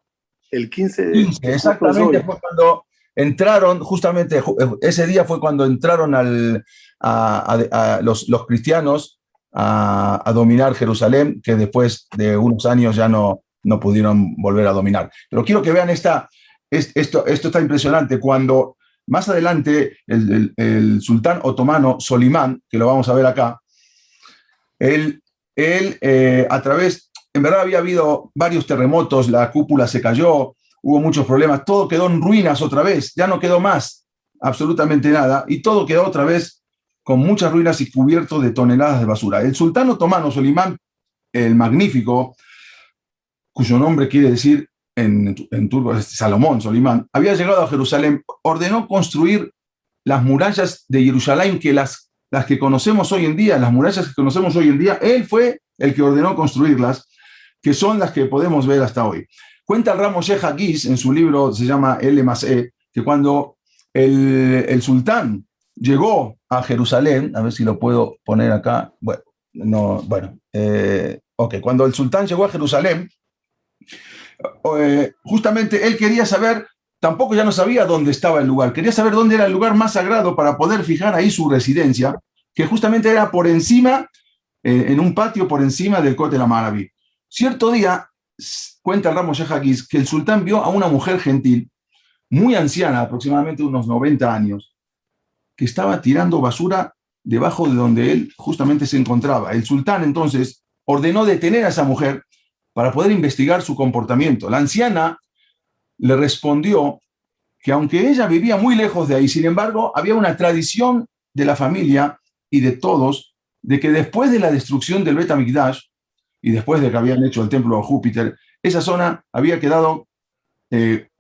El 15 15, que justo es exactamente hoy. fue cuando entraron, justamente ese día fue cuando entraron a los cristianos a dominar Jerusalén, que después de unos años ya no pudieron volver a dominar. Pero quiero que vean esto está impresionante. Cuando más adelante el sultán otomano Solimán, que lo vamos a ver acá, él a través, en verdad había habido varios terremotos, la cúpula se cayó, hubo muchos problemas, todo quedó en ruinas otra vez, ya no quedó más absolutamente nada, y todo quedó otra vez con muchas ruinas y cubierto de toneladas de basura. El sultán otomano Solimán el Magnífico, cuyo nombre quiere decir en turco Salomón, Solimán, había llegado a Jerusalén, ordenó construir las murallas de Jerusalén, que las que conocemos hoy en día, las murallas que conocemos hoy en día, él fue el que ordenó construirlas, que son las que podemos ver hasta hoy. Cuenta el Ramo Sheikh Hagiz en su libro, se llama L+E, que cuando el sultán llegó a Jerusalén, a ver si lo puedo poner acá, cuando el sultán llegó a Jerusalén, justamente él quería saber, tampoco ya no sabía dónde estaba el lugar, quería saber dónde era el lugar más sagrado para poder fijar ahí su residencia, que justamente era por encima, en un patio por encima del Kotel HaMaaraví. Cierto día, cuenta el Ramo Sheikh Hagiz, que el sultán vio a una mujer gentil, muy anciana, aproximadamente unos 90 años, que estaba tirando basura debajo de donde él justamente se encontraba. El sultán entonces ordenó detener a esa mujer para poder investigar su comportamiento. La anciana le respondió que aunque ella vivía muy lejos de ahí, sin embargo, había una tradición de la familia y de todos de que después de la destrucción del Bet HaMikdash y después de que habían hecho el templo a Júpiter, esa zona había quedado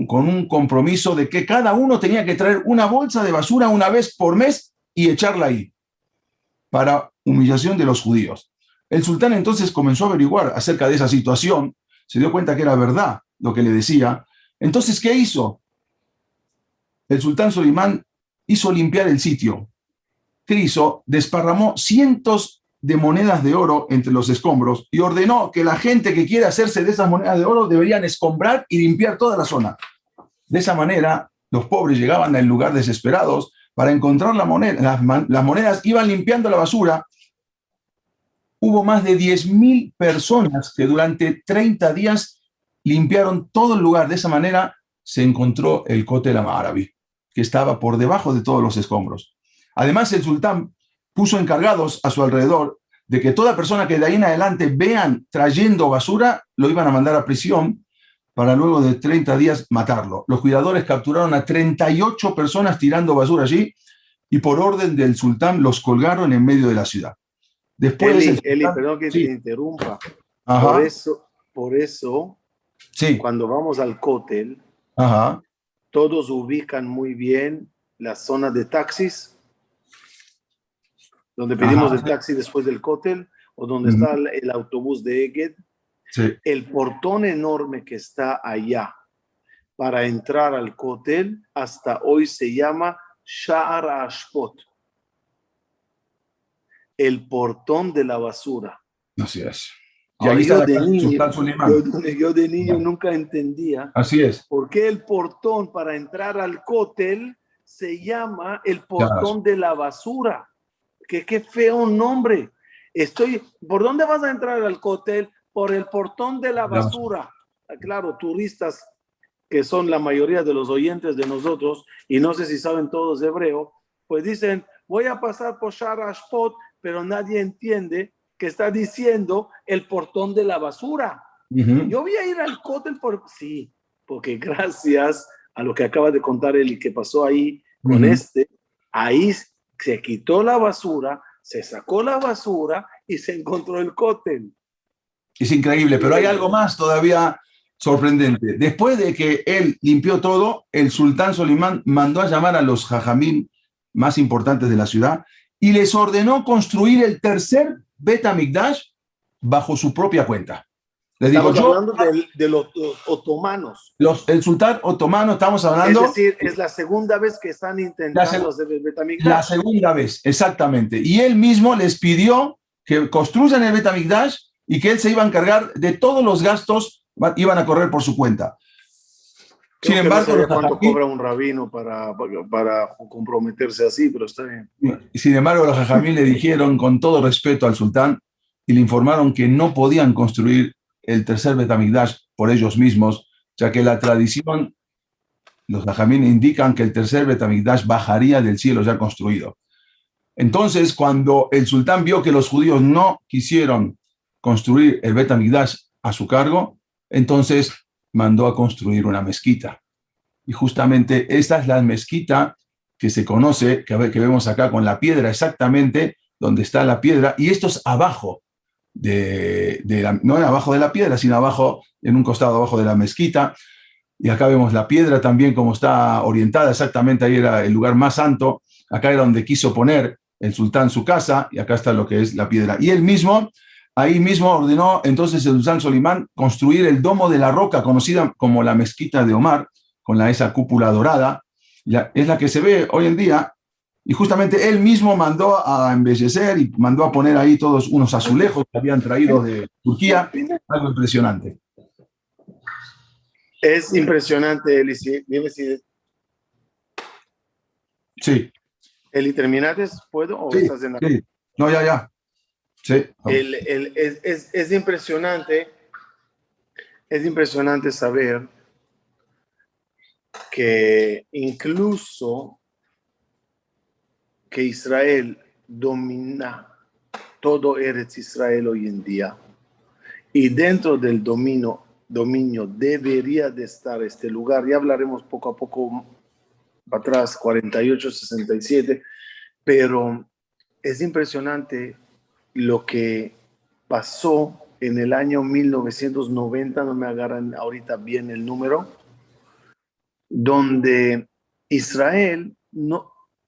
con un compromiso de que cada uno tenía que traer una bolsa de basura una vez por mes y echarla ahí, para humillación de los judíos. El sultán entonces comenzó a averiguar acerca de esa situación, se dio cuenta que era verdad lo que le decía. Entonces, ¿qué hizo? El sultán Solimán hizo limpiar el sitio. ¿Qué hizo? Desparramó cientos de monedas de oro entre los escombros y ordenó que la gente que quiera hacerse de esas monedas de oro deberían escombrar y limpiar toda la zona. De esa manera, los pobres llegaban al lugar desesperados para encontrar la moneda, las monedas, iban limpiando la basura. Hubo más de 10.000 personas que durante 30 días limpiaron todo el lugar. De esa manera se encontró el Kotel HaMaaraví, que estaba por debajo de todos los escombros. Además, el sultán puso encargados a su alrededor de que toda persona que de ahí en adelante vean trayendo basura, lo iban a mandar a prisión para luego de 30 días matarlo. Los cuidadores capturaron a 38 personas tirando basura allí y por orden del sultán los colgaron en medio de la ciudad. Después Eli, perdón que te interrumpa. Ajá. Por eso, sí. Cuando vamos al cótel, Ajá. todos ubican muy bien la zona de taxis, donde pedimos el taxi después del cótel, o donde está el autobús de Egged. Sí. El portón enorme que está allá para entrar al cótel, hasta hoy se llama Sha'ar Ashpot, el portón de la basura. Así es. Y ahí yo, está yo de niño nunca entendía. Así es. ¿Por qué el portón para entrar al cótel se llama el portón de la basura? Qué feo nombre. ¿Por dónde vas a entrar al cótel? Por el portón de la basura. Claro, turistas que son la mayoría de los oyentes de nosotros, y no sé si saben todos hebreo, pues dicen, voy a pasar por Sha'ar Ashpot, pero nadie entiende que está diciendo el portón de la basura. Yo voy a ir al cótel sí, porque gracias a lo que acaba de contar él y que pasó ahí con ahí se quitó la basura, se sacó la basura y se encontró el cótel. Es increíble, pero hay algo más todavía sorprendente. Después de que él limpió todo, el sultán Solimán mandó a llamar a los jajamín más importantes de la ciudad y les ordenó construir el tercer Bet HaMikdash bajo su propia cuenta. Estamos hablando de los otomanos. El sultán otomano, estamos hablando... Es decir, es la segunda vez que están intentando hacer el Bet HaMikdash. La segunda vez, exactamente. Y él mismo les pidió que construyan el Bet HaMikdash y que él se iba a encargar de todos los gastos, iban a correr por su cuenta. Sin embargo, no ¿cuánto cobra un rabino para comprometerse así? Pero está bien. Sin embargo, los jajamín le dijeron con todo respeto al sultán y le informaron que no podían construir el tercer Bet HaMikdash por ellos mismos, ya que la tradición, los jajamín indican que el tercer Bet HaMikdash bajaría del cielo ya construido. Entonces, cuando el sultán vio que los judíos no quisieron construir el Bet HaMikdash a su cargo, entonces mandó a construir una mezquita. Y justamente esta es la mezquita que se conoce, que vemos acá con la piedra exactamente donde está la piedra, y esto es abajo, no abajo de la piedra, sino abajo, en un costado abajo de la mezquita. Y acá vemos la piedra también como está orientada, exactamente ahí era el lugar más santo, acá era donde quiso poner el sultán su casa, y acá está lo que es la piedra. Y él mismo, ahí mismo ordenó entonces el sultán Solimán construir el domo de la roca, conocida como la mezquita de Omar, con esa cúpula dorada, es la que se ve hoy en día, y justamente él mismo mandó a embellecer y mandó a poner ahí todos unos azulejos que habían traído de Turquía, algo impresionante. Es impresionante, Eli. Dime si... Sí. Eli, ¿terminaste? ¿Puedo o Sí, estás en la... sí. No, ya. Sí. Es impresionante saber que incluso que Israel domina todo Eretz Israel hoy en día, y dentro del dominio debería de estar este lugar. Ya hablaremos poco a poco para atrás, 48, 67, pero es impresionante lo que pasó en el año 1990, no me agarran ahorita bien el número, donde Israel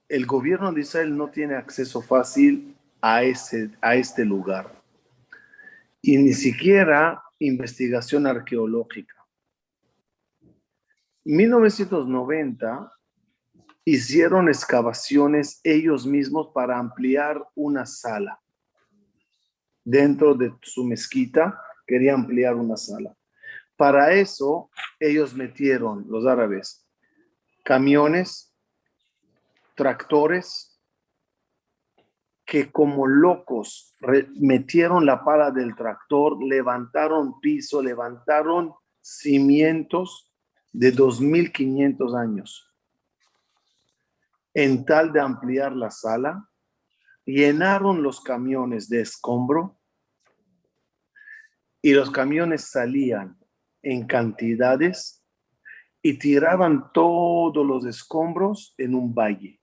el gobierno de Israel no tiene acceso fácil a este lugar, y ni siquiera investigación arqueológica. 1990 hicieron excavaciones ellos mismos para ampliar una sala. Dentro de su mezquita quería ampliar una sala. Para eso ellos metieron, los árabes, camiones, tractores, que como locos metieron la pala del tractor, levantaron piso, levantaron cimientos de 2500 años, en tal de ampliar la sala. Llenaron los camiones de escombro, y los camiones salían en cantidades y tiraban todos los escombros en un valle.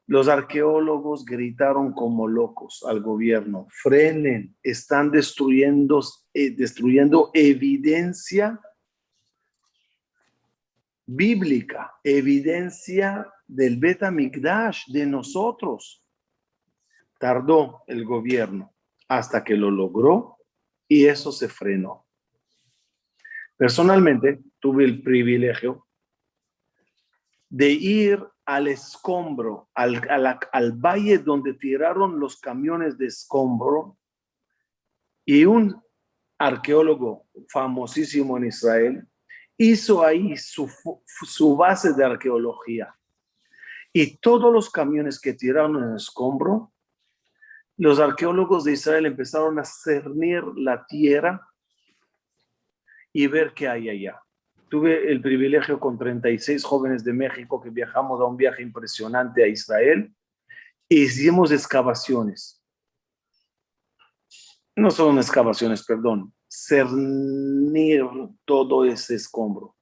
Los arqueólogos gritaron como locos al gobierno: frenen, están destruyendo evidencia bíblica, evidencia del Bet HaMikdash, de nosotros. Tardó el gobierno hasta que lo logró, y eso se frenó. Personalmente tuve el privilegio de ir al escombro, al valle donde tiraron los camiones de escombro, y un arqueólogo famosísimo en Israel hizo ahí su base de arqueología. Y todos los camiones que tiraron en el escombro, los arqueólogos de Israel empezaron a cernir la tierra y ver qué hay allá. Tuve el privilegio con 36 jóvenes de México que viajamos a un viaje impresionante a Israel, e hicimos excavaciones. No son excavaciones, perdón, cernir todo ese escombro.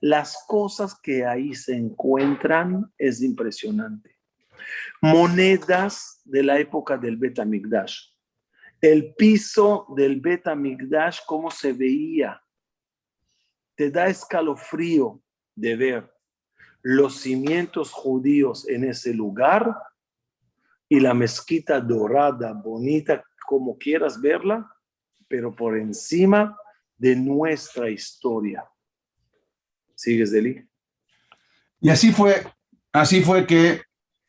Las cosas que ahí se encuentran es impresionante. Monedas de la época del Bet HaMikdash. El piso del Bet HaMikdash, cómo se veía. Te da escalofrío de ver los cimientos judíos en ese lugar, y la mezquita dorada, bonita, como quieras verla, pero por encima de nuestra historia. ¿Sigues, Deli? Y así fue que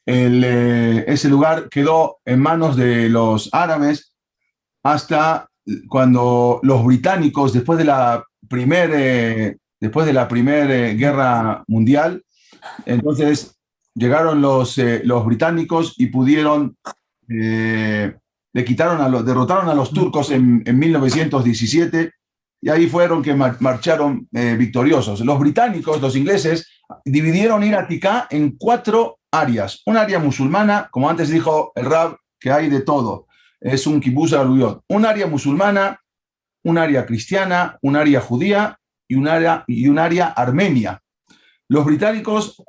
ese lugar quedó en manos de los árabes hasta cuando los británicos, después de la primera guerra mundial, entonces llegaron los británicos y pudieron, derrotaron a los turcos en 1917, y ahí fueron que marcharon victoriosos. Los británicos, los ingleses, dividieron Iratica en 4 áreas. Un área musulmana, como antes dijo el Rab, que hay de todo. Es un kibutz aluyot. Un área musulmana, un área cristiana, un área judía y un área armenia. Los británicos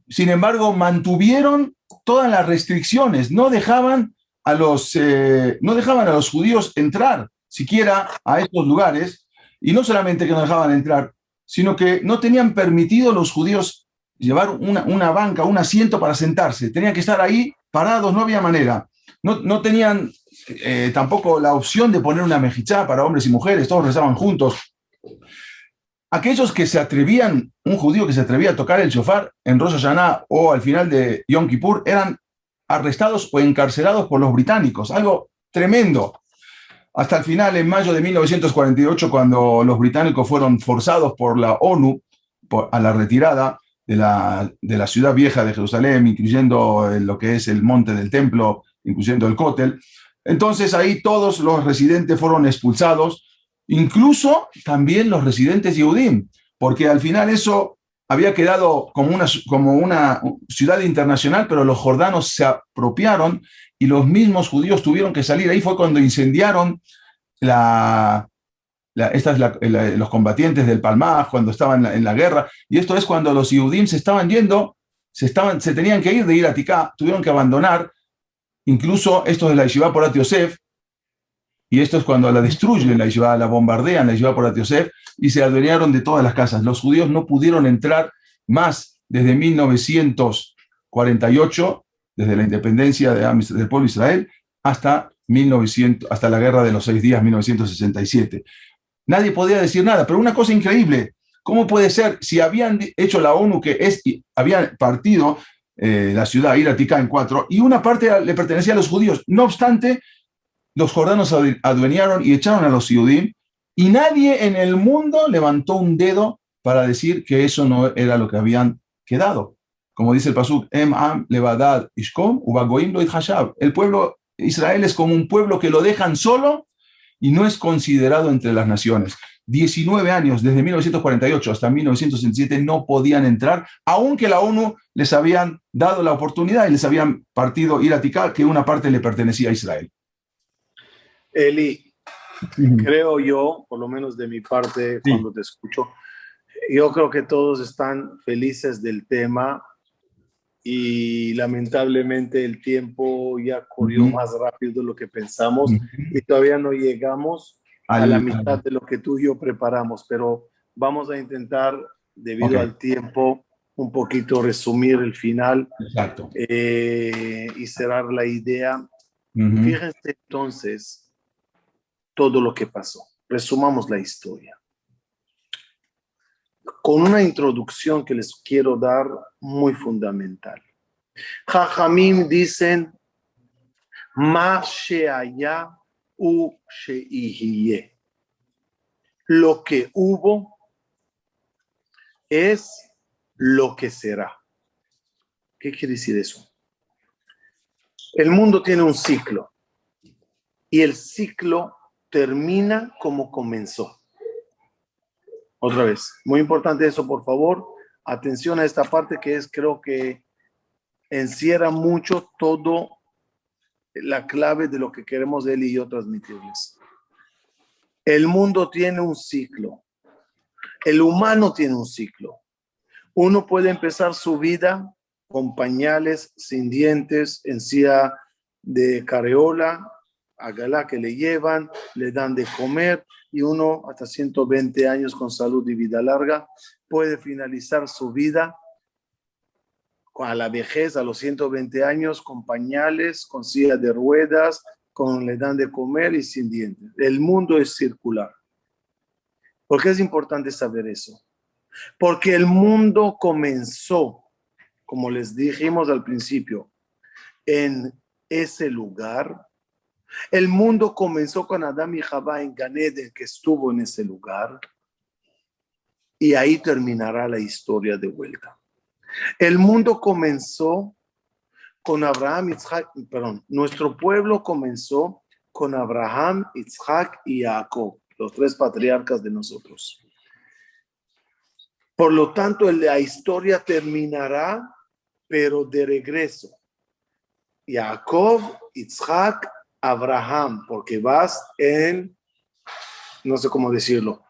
sin embargo, mantuvieron todas las restricciones, no dejaban a los judíos entrar siquiera a estos lugares, y no solamente que no dejaban entrar, sino que no tenían permitido los judíos llevar una banca, un asiento para sentarse, tenían que estar ahí parados, no había manera. No tenían tampoco la opción de poner una mejichá para hombres y mujeres, todos rezaban juntos. Aquellos que se atrevían, un judío que se atrevía a tocar el shofar en Rosh Hashanah o al final de Yom Kippur, eran arrestados o encarcelados por los británicos, algo tremendo. Hasta el final, en mayo de 1948, cuando los británicos fueron forzados por la ONU a la retirada de la ciudad vieja de Jerusalén, incluyendo lo que es el monte del templo, incluyendo el Kotel, entonces ahí todos los residentes fueron expulsados, incluso también los residentes Yehudim, porque al final eso había quedado como una ciudad internacional, pero los jordanos se apropiaron y los mismos judíos tuvieron que salir. Ahí fue cuando incendiaron los combatientes del Palmaj, cuando estaban en la guerra, y esto es cuando los Yehudim se estaban yendo, se tenían que ir de Ir Aticá, tuvieron que abandonar, incluso estos de la Yeshiva Porat Yosef, y esto es cuando la destruyen, la bombardean, la Yeshiva Porat Yosef, y se adueñaron de todas las casas. Los judíos no pudieron entrar más desde 1948, desde la independencia del pueblo de Israel, hasta la guerra de los 6 días, 1967. Nadie podía decir nada, pero una cosa increíble, ¿cómo puede ser si habían hecho la ONU habían partido la ciudad Ir Aticá en 4 y una parte le pertenecía a los judíos? No obstante, los jordanos se adueñaron y echaron a los Yehudim, y nadie en el mundo levantó un dedo para decir que eso no era lo que habían quedado. Como dice el pasuk, Em am levadad ishkom ubagoim lo hashab. El pueblo Israel es como un pueblo que lo dejan solo y no es considerado entre las naciones. 19 años, desde 1948 hasta 1967, no podían entrar, aunque la ONU les habían dado la oportunidad y les habían partido Ir Aticá, que una parte le pertenecía a Israel. Eli, creo yo, por lo menos de mi parte, Sí. cuando te escucho, yo creo que todos están felices del tema y lamentablemente el tiempo ya corrió más rápido de lo que pensamos y todavía no llegamos a la mitad de lo que tú y yo preparamos, pero vamos a intentar, debido al tiempo, un poquito resumir el final. Exacto. Y cerrar la idea. Fíjense entonces todo lo que pasó. Resumamos la historia con una introducción que les quiero dar muy fundamental. Jajamim dicen, Ma she'aya u she'ihiye. Lo que hubo es lo que será. ¿Qué quiere decir eso? El mundo tiene un ciclo y el ciclo termina como comenzó. Otra vez, muy importante eso, por favor. Atención a esta parte que creo que encierra mucho todo la clave de lo que queremos él y yo transmitirles. El mundo tiene un ciclo. El humano tiene un ciclo. Uno puede empezar su vida con pañales, sin dientes, en silla de carreola, a galá que le llevan, le dan de comer, y uno hasta 120 años con salud y vida larga puede finalizar su vida a la vejez, a los 120 años, con pañales, con silla de ruedas, le dan de comer y sin dientes. El mundo es circular. ¿Por qué es importante saber eso? Porque el mundo comenzó, como les dijimos al principio, en ese lugar. El mundo comenzó con Adán y Jabá en Gan Eden, que estuvo en ese lugar, y ahí terminará la historia de vuelta. El mundo comenzó con Abraham, Isaac, nuestro pueblo comenzó con Abraham, Isaac y Jacob, los 3 patriarcas de nosotros. Por lo tanto, la historia terminará, pero de regreso. Jacob, Isaac, Abraham, porque vas en, no sé cómo decirlo,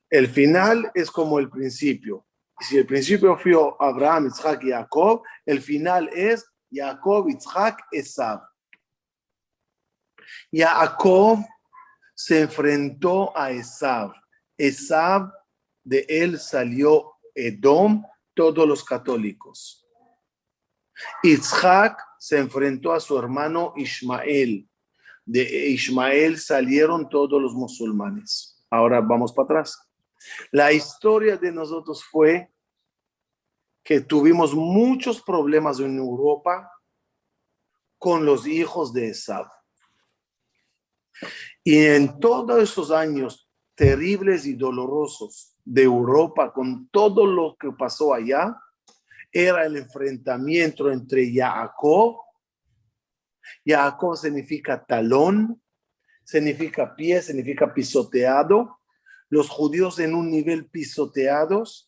el final es como el principio. Si el principio fue Abraham, Isaac y Jacob, el final es Jacob, Isaac, Esav. Jacob se enfrentó a Esav. Esav, de él salió Edom, todos los católicos. Isaac se enfrentó a su hermano Ismael. De Ismael salieron todos los musulmanes. Ahora vamos para atrás. La historia de nosotros fue que tuvimos muchos problemas en Europa con los hijos de Esav. Y en todos esos años terribles y dolorosos de Europa, con todo lo que pasó allá, era el enfrentamiento entre Jacob. Jacob significa talón, significa pie, significa pisoteado. Los judíos en un nivel pisoteados,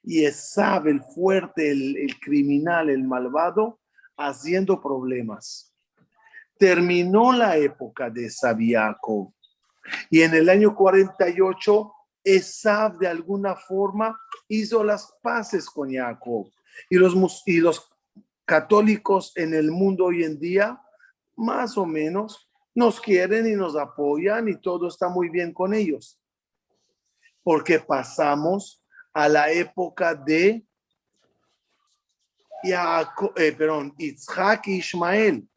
y Esav, el fuerte, el criminal, el malvado, haciendo problemas. Terminó la época de Esav y Jacob, y en el año 48 Esav de alguna forma hizo las paces con Jacob, y los católicos en el mundo hoy en día más o menos nos quieren y nos apoyan y todo está muy bien con ellos, porque pasamos a la época de Isaac y Ismael,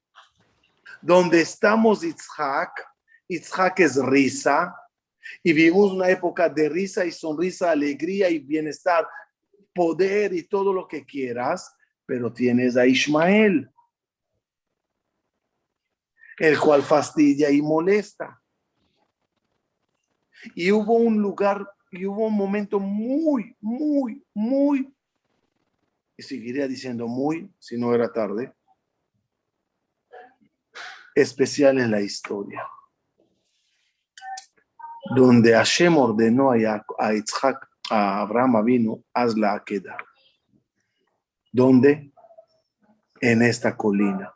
donde estamos Isaac es risa, y vivimos una época de risa y sonrisa, alegría y bienestar, poder y todo lo que quieras, pero tienes a Ismael, el cual fastidia y molesta. Y hubo un momento muy, y seguiría diciendo muy, si no era tarde, especial en la historia, donde Hashem ordenó a Isaac, a Abraham vino, haz la Akedah. ¿Dónde? En esta colina,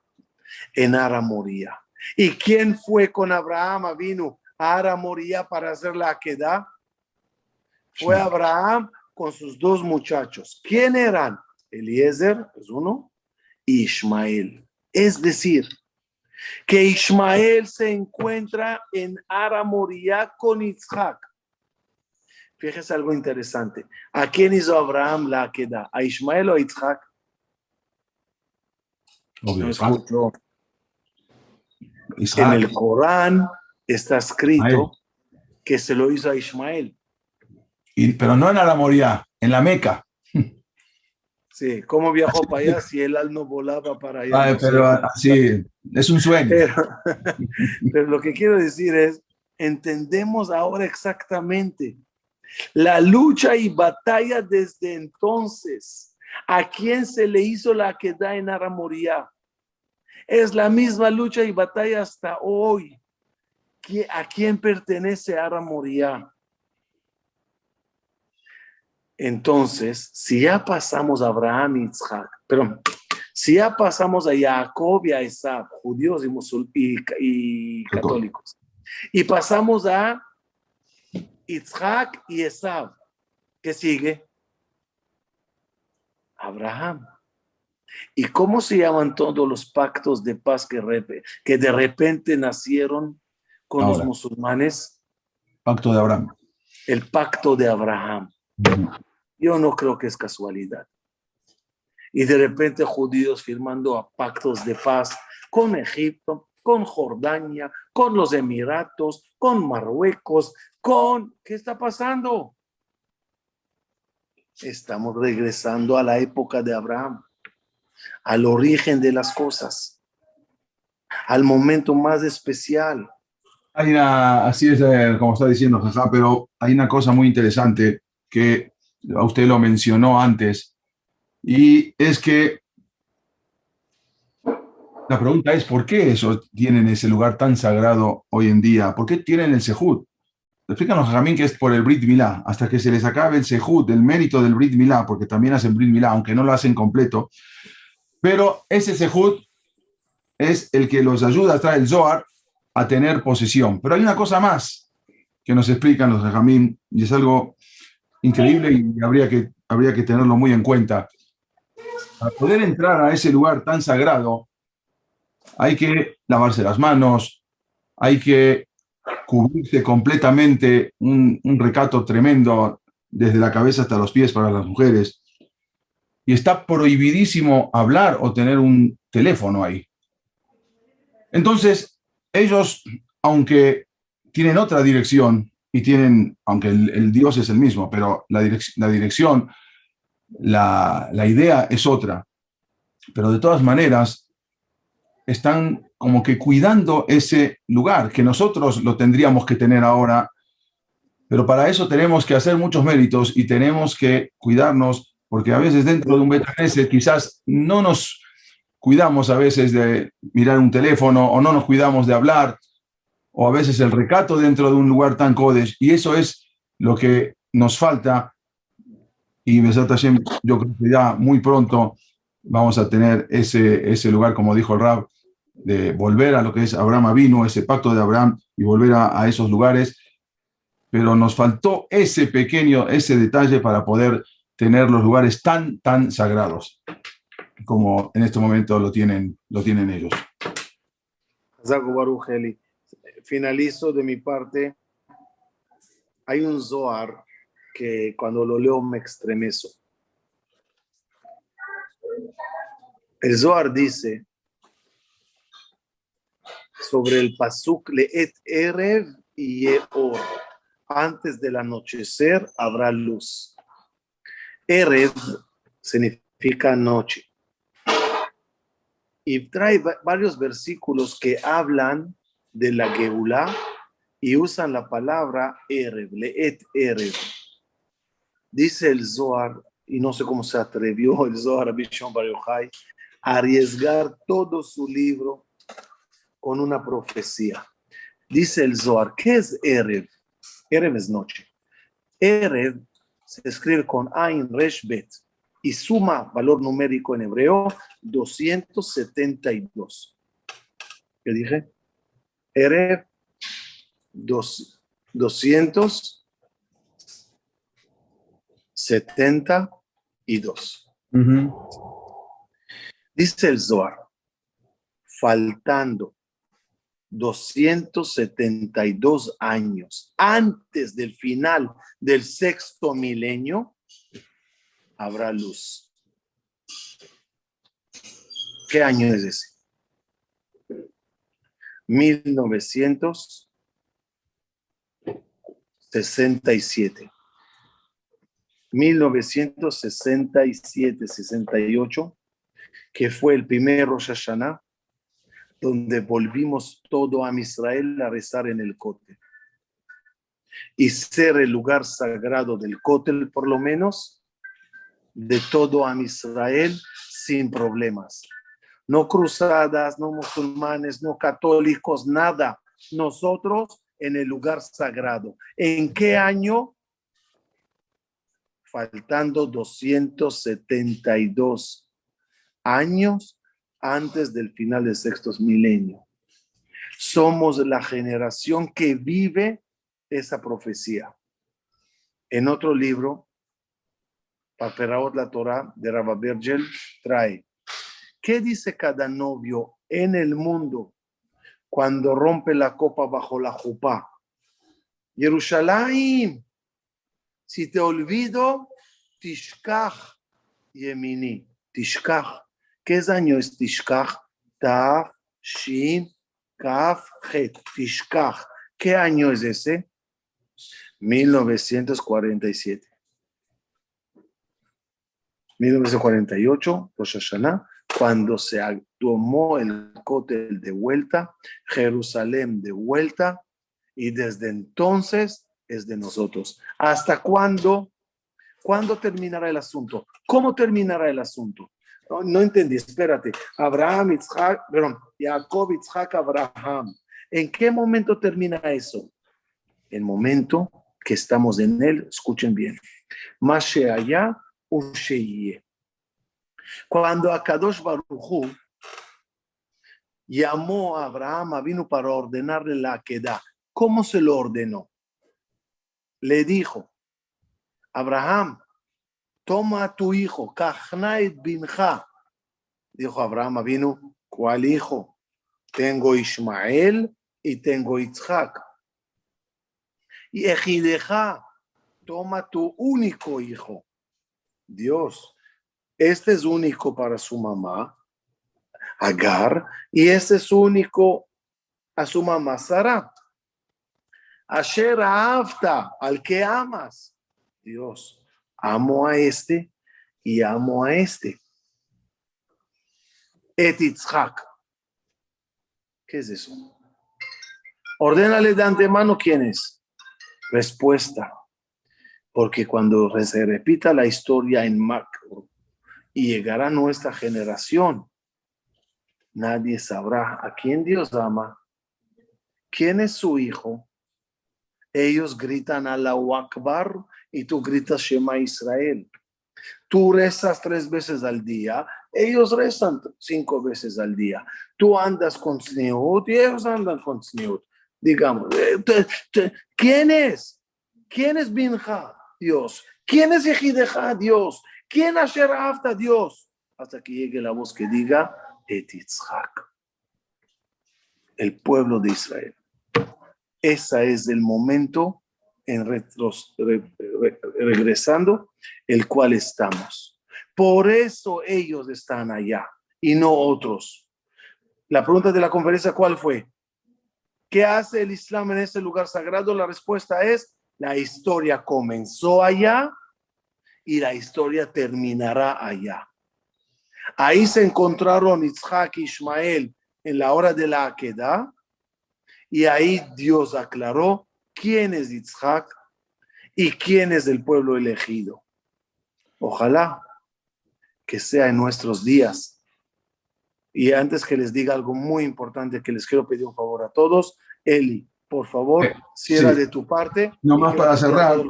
en Ara Moría. ¿Y quién fue con Abraham vino a Ara Moría para hacer la Akedah? Fue Abraham con sus dos muchachos. ¿Quién eran? Eliezer, es uno, y Ismael. Es decir, que Ismael se encuentra en Ara Moría con Isaac. Fíjese algo interesante. ¿A quién hizo Abraham la Akedah? ¿A Ismael o a Isaac? Obvio, No escucho. Isaac. En el Corán está escrito que se lo hizo a Ismael. Pero no en Ara Moría, en la Meca. Sí, ¿cómo viajó para allá si el al no volaba para allá? No pero sí, es un sueño. Pero lo que quiero decir es, entendemos ahora exactamente la lucha y batalla desde entonces. ¿A quién se le hizo la Akedah en Ara Moría? Es la misma lucha y batalla hasta hoy. ¿A quién pertenece Ara Moría? Entonces, si ya pasamos a Abraham y Isaac, perdón, si ya pasamos a Jacob y a Esav, judíos y católicos, y pasamos a Isaac y Esav, ¿qué sigue? Abraham. ¿Y cómo se llaman todos los pactos de paz que de repente nacieron con los musulmanes? Pacto de Abraham. El pacto de Abraham. Yo no creo que es casualidad. Y de repente judíos firmando pactos de paz con Egipto, con Jordania, con los Emiratos, con Marruecos, ¿qué está pasando? Estamos regresando a la época de Abraham, al origen de las cosas, al momento más especial. Así es como está diciendo Jajá, pero hay una cosa muy interesante que a usted lo mencionó antes, y es que la pregunta es, ¿por qué esos tienen ese lugar tan sagrado hoy en día? ¿Por qué tienen el Sehut? Explícanos, Jamín, que es por el Brit Milá, hasta que se les acabe el Sehut, el mérito del Brit Milá, porque también hacen Brit Milá, aunque no lo hacen completo, pero ese Sehut es el que los ayuda a traer el Zohar a tener posesión. Pero hay una cosa más que nos explican los Jamín, y es algo increíble y habría que habría que tenerlo muy en cuenta. Para poder entrar a ese lugar tan sagrado, hay que lavarse las manos, hay que cubrirse completamente, un recato tremendo desde la cabeza hasta los pies para las mujeres. Y está prohibidísimo hablar o tener un teléfono ahí. Entonces, ellos, aunque tienen otra dirección y tienen, aunque el Dios es el mismo, pero la dirección, la idea es otra. Pero de todas maneras, están como que cuidando ese lugar, que nosotros lo tendríamos que tener ahora, pero para eso tenemos que hacer muchos méritos y tenemos que cuidarnos, porque a veces dentro de un Beit Knesset quizás no nos cuidamos a veces de mirar un teléfono o no nos cuidamos de hablar, o a veces el recato dentro de un lugar tan Kodesh, y eso es lo que nos falta, y Besat Hashem, yo creo que ya muy pronto vamos a tener ese lugar, como dijo el Rab, de volver a lo que es Abraham Avinu, ese pacto de Abraham, y volver a esos lugares, pero nos faltó ese detalle para poder tener los lugares tan sagrados como en este momento lo tienen ellos. Zago Baruch Eli. Finalizo de mi parte. Hay un Zohar que cuando lo leo me estremezo. El Zohar dice sobre el pasuk Leet Erev y Yeor. Antes del anochecer habrá luz. Erev significa noche. Y trae varios versículos que hablan de la Geulá y usan la palabra Erev, Leet Erev. Dice el Zohar, y no sé cómo se atrevió el Zohar Rabbi Shimon Bar Yochai a arriesgar todo su libro con una profecía. Dice el Zohar, ¿qué es Erev? Erev es noche. Erev se escribe con Ain Resh Bet y suma valor numérico en hebreo 272. ¿Qué dije? Erev 272. Dice el Zohar, faltando 272 años antes del final del sexto milenio, habrá luz. ¿Qué año es ese? 1967. 1967, 68, que fue el primer Rosh Hashanah, donde volvimos todo a Israel a rezar en el Kotel. Y ser el lugar sagrado del Kotel, por lo menos, de todo a Israel, sin problemas. No cruzadas, no musulmanes, no católicos, nada. Nosotros en el lugar sagrado. ¿En qué año? Faltando 272 años antes del final del sexto milenio. Somos la generación que vive esa profecía. En otro libro, Paperaot la Torah de Rabba Bergel trae, ¿qué dice cada novio en el mundo cuando rompe la copa bajo la jupá? Yerushalayim, si te olvido, Tishkach Yemini. Tishkach. ¿Qué año es Tishkach? Taf, Shin, Kaf, Het. Tishkach. ¿Qué año es ese? 1947. 1948, Rosh Hashanah, cuando se tomó el Kotel de vuelta, Jerusalén de vuelta, y desde entonces es de nosotros. ¿Hasta cuándo? ¿Cuándo terminará el asunto? ¿Cómo terminará el asunto? No entendí, espérate. Jacob, Yitzhak, Abraham. ¿En qué momento termina eso? El momento que estamos en él, escuchen bien. Masheaya Usheye. Cuando Akadosh Baruj Hu llamó a Abraham, vino para ordenarle la Akedah. ¿Cómo se lo ordenó? Le dijo, Abraham, toma a tu hijo, Kachnaet binja. Dijo Abraham vino, ¿cuál hijo? Tengo Ismael y tengo Isaac. Y Ejideja, toma tu único hijo. Dios, este es único para su mamá, Agar, y este es único a su mamá, Sara. Asher Afta, al que amas. Dios, amo a este y amo a este. Et Yitzhak. ¿Qué es eso? Ordénale de antemano quién es. Respuesta. Porque cuando se repita la historia en macro y llegará a nuestra generación, nadie sabrá a quién Dios ama, quién es su hijo. Ellos gritan Allahu Akbar y tú gritas Shema Israel. Tú rezas 3 veces al día, ellos rezan 5 veces al día. Tú andas con tzniut y ellos andan con tzniut. Digamos, ¿quién es? ¿Quién es Binja? Dios. ¿Quién es Yehideja? Dios. ¿Quién Asher Afta? Dios. Hasta que llegue la voz que diga Et Yitzhak, el pueblo de Israel. Ese es el momento regresando, el cual estamos. Por eso ellos están allá y no otros. La pregunta de la conferencia, ¿cuál fue? ¿Qué hace el Islam en ese lugar sagrado? La respuesta es, la historia comenzó allá y la historia terminará allá. Ahí se encontraron Isaac y Ismael en la hora de la Akedah, y ahí Dios aclaró quién es Isaac y quién es el pueblo elegido. Ojalá que sea en nuestros días. Y antes que les diga algo muy importante, que les quiero pedir un favor a todos, Eli, por favor, cierra Sí. de tu parte. Nomás para cerrar,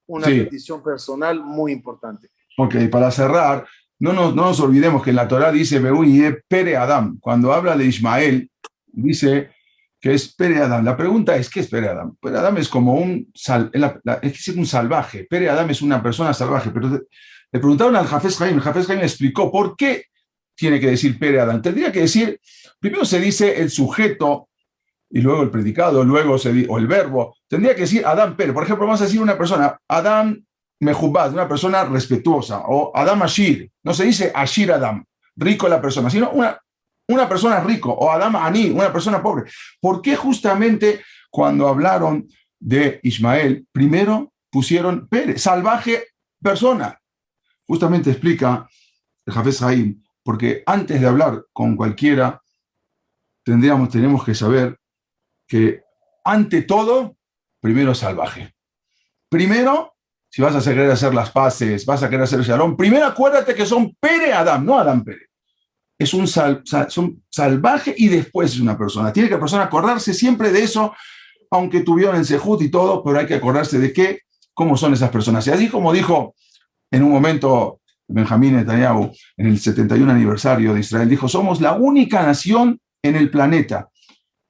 una sí. petición personal muy importante. Ok, para cerrar, no nos olvidemos que en la Torá dice Beuye Pere Adam. Cuando habla de Ismael, dice que es Pere Adam. La pregunta es, ¿qué es Pere Adam? Pere Adam es como un salvaje. Pere Adam es una persona salvaje. Pero le preguntaron al Hafez Haim. El Hafez Haim explicó por qué tiene que decir Pere Adam. Tendría que decir, primero se dice el sujeto y luego el predicado, luego o el verbo. Tendría que decir Adam Pere. Por ejemplo, vamos a decir una persona, Adam Mejubad, una persona respetuosa, o Adam Ashir. No se dice Ashir Adam, rico la persona, sino una persona rico, o Adam Ani, una persona pobre. ¿Por qué justamente cuando hablaron de Ismael, primero pusieron Pere, salvaje persona? Justamente explica el Hafez Haim, porque antes de hablar con cualquiera, tenemos que saber que ante todo, primero salvaje. Primero, si vas a querer hacer las paces, vas a querer hacer Shalom, primero acuérdate que son Pere Adam, no Adam Pere. Es un salvaje y después es una persona. Tiene que la persona acordarse siempre de eso, aunque tuvieron en Sehut y todo, pero hay que acordarse de cómo son esas personas. Y así como dijo en un momento Benjamín Netanyahu, en el 71 aniversario de Israel, dijo, somos la única nación en el planeta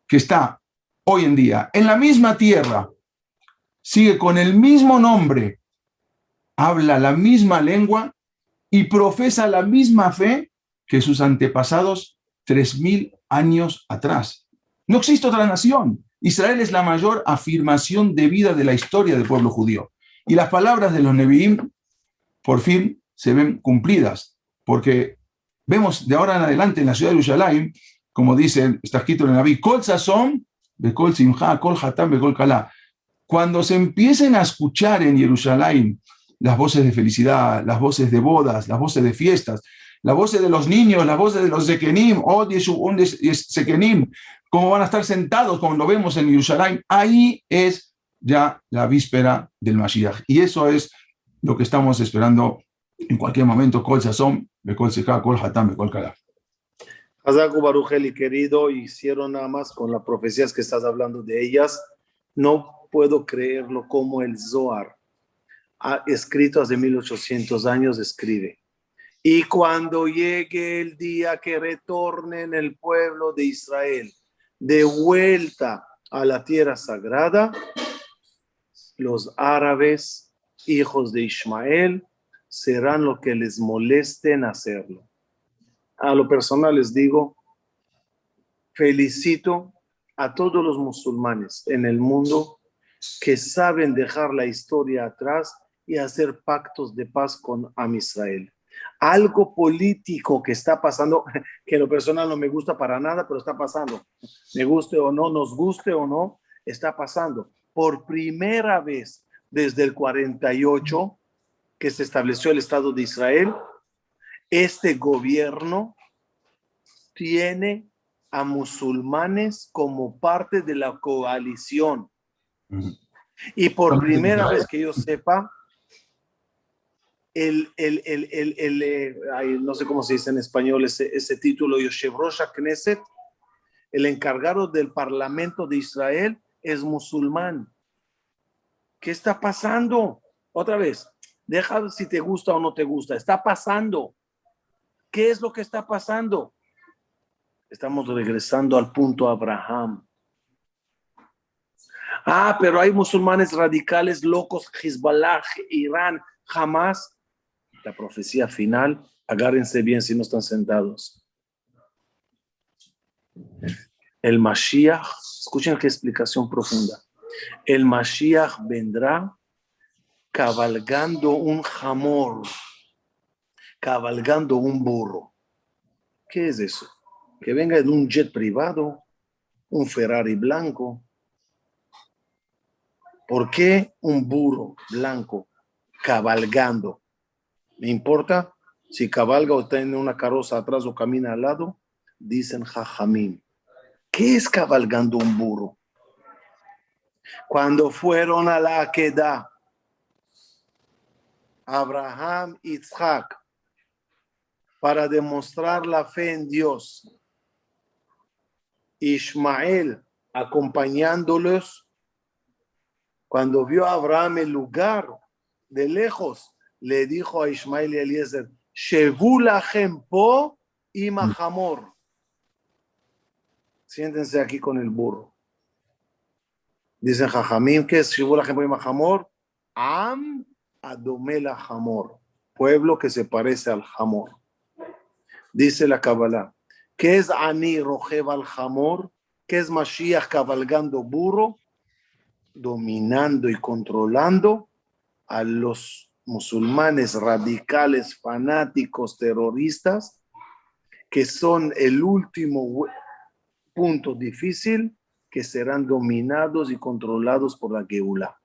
que está hoy en día en la misma tierra, sigue con el mismo nombre, habla la misma lengua y profesa la misma fe que sus antepasados 3000 años atrás. No existe otra nación. Israel es la mayor afirmación de vida de la historia del pueblo judío. Y las palabras de los Nevi'im por fin se ven cumplidas, porque vemos de ahora en adelante en la ciudad de Yerushalayim, como dice, está escrito en el Naví, Kol Sazón, Bekol Simcha, Kol Hatam, Bekol Kalá. Cuando se empiecen a escuchar en Jerusalén las voces de felicidad, las voces de bodas, las voces de fiestas, las voces de los niños, las voces de los Zekenim, Zekenim, cómo van a estar sentados como lo vemos en Jerusalén, ahí es ya la víspera del Mashiach. Y eso es lo que estamos esperando en cualquier momento. Kol Sazón, Bekol Simcha, Kol Hatam, Bekol Kalá. Hazaku Baruch Eli, querido, hicieron nada más con las profecías que estás hablando de ellas. No puedo creerlo como el Zohar, escrito hace 1800 años, escribe. Y cuando llegue el día que retornen el pueblo de Israel de vuelta a la tierra sagrada, los árabes, hijos de Ismael, serán lo que les molesten hacerlo. A lo personal les digo, felicito a todos los musulmanes en el mundo que saben dejar la historia atrás y hacer pactos de paz con Am Israel. Algo político que está pasando, que en lo personal no me gusta para nada, pero está pasando. Me guste o no, nos guste o no, está pasando. Por primera vez desde el 48, que se estableció el Estado de Israel, este gobierno tiene a musulmanes como parte de la coalición. Y por primera vez que yo sepa, no sé cómo se dice en español ese título, Yoshev Rosh HaKnesset, el encargado del Parlamento de Israel, es musulmán. ¿Qué está pasando? Otra vez, deja si te gusta o no te gusta. Está pasando. ¿Qué es lo que está pasando? Estamos regresando al punto Abraham. Pero hay musulmanes radicales, locos, Hezbollah, Irán, Hamas. La profecía final, agárrense bien si no están sentados. El Mashiach, escuchen qué explicación profunda. El Mashiach vendrá cabalgando un jamor, cabalgando un burro. ¿Qué es eso? Que venga en un jet privado, un Ferrari blanco. ¿Por qué un burro blanco cabalgando? ¿Me importa si cabalga o tiene una carroza atrás o camina al lado? Dicen Jajamín. ¿Qué es cabalgando un burro? Cuando fueron a la Akedah, Abraham y Isaac, para demostrar la fe en Dios, Ismael acompañándolos, cuando vio a Abraham el lugar de lejos, le dijo a Ismael y Eliezer, Shevu lachem po ima hamor. Siéntense aquí con el burro. Dicen Jajamim, ¿qué es Shevu lachem po ima hamor? Am adome la hamor. Pueblo que se parece al hamor. Dice la Kabbalah, ¿qué es Ani rojev al hamor? ¿Qué es Mashiach cabalgando burro? Dominando y controlando a los musulmanes radicales, fanáticos, terroristas, que son el último punto difícil, que serán dominados y controlados por la Geulá.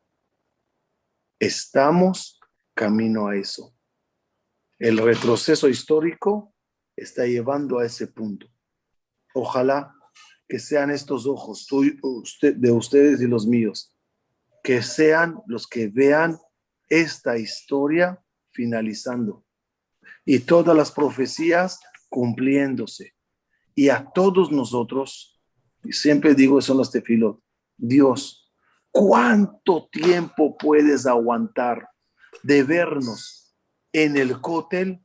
Estamos camino a eso. El retroceso histórico está llevando a ese punto. Ojalá que sean estos ojos de ustedes y los míos, que sean los que vean esta historia finalizando y todas las profecías cumpliéndose. Y a todos nosotros, y siempre digo eso en los tefilot, Dios, ¿cuánto tiempo puedes aguantar de vernos en el cótel?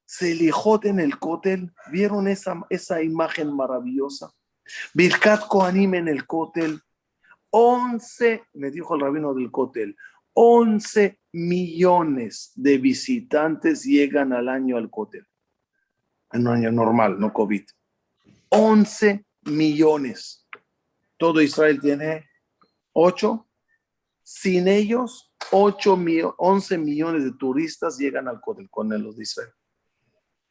Selijot en el cótel, ¿vieron esa imagen maravillosa? Birkat Kohanim en el cótel, 11, me dijo el rabino del cótel, 11 millones de visitantes llegan al año al cótel. En un año normal, no COVID. 11 millones. Todo Israel tiene 8. Sin ellos, 11 millones de turistas llegan al cótel con los de Israel.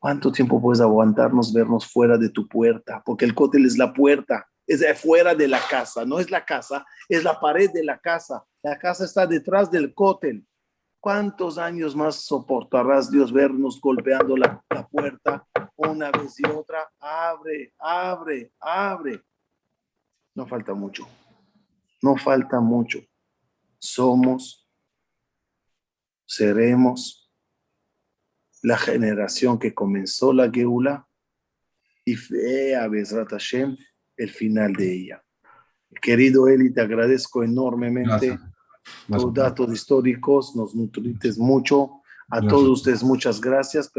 ¿Cuánto tiempo puedes aguantarnos vernos fuera de tu puerta? Porque el cótel es la puerta, es fuera de la casa, no es la casa, es la pared de la casa. La casa está detrás del cótel. ¿Cuántos años más soportarás, Dios, vernos golpeando la puerta una vez y otra? Abre, abre, abre. No falta mucho. No falta mucho. Somos, seremos la generación que comenzó la Geula y vea Bezrat Hashem el final de ella. Querido Eli, te agradezco enormemente tus datos históricos, nos nutrites mucho. A todos ustedes muchas gracias.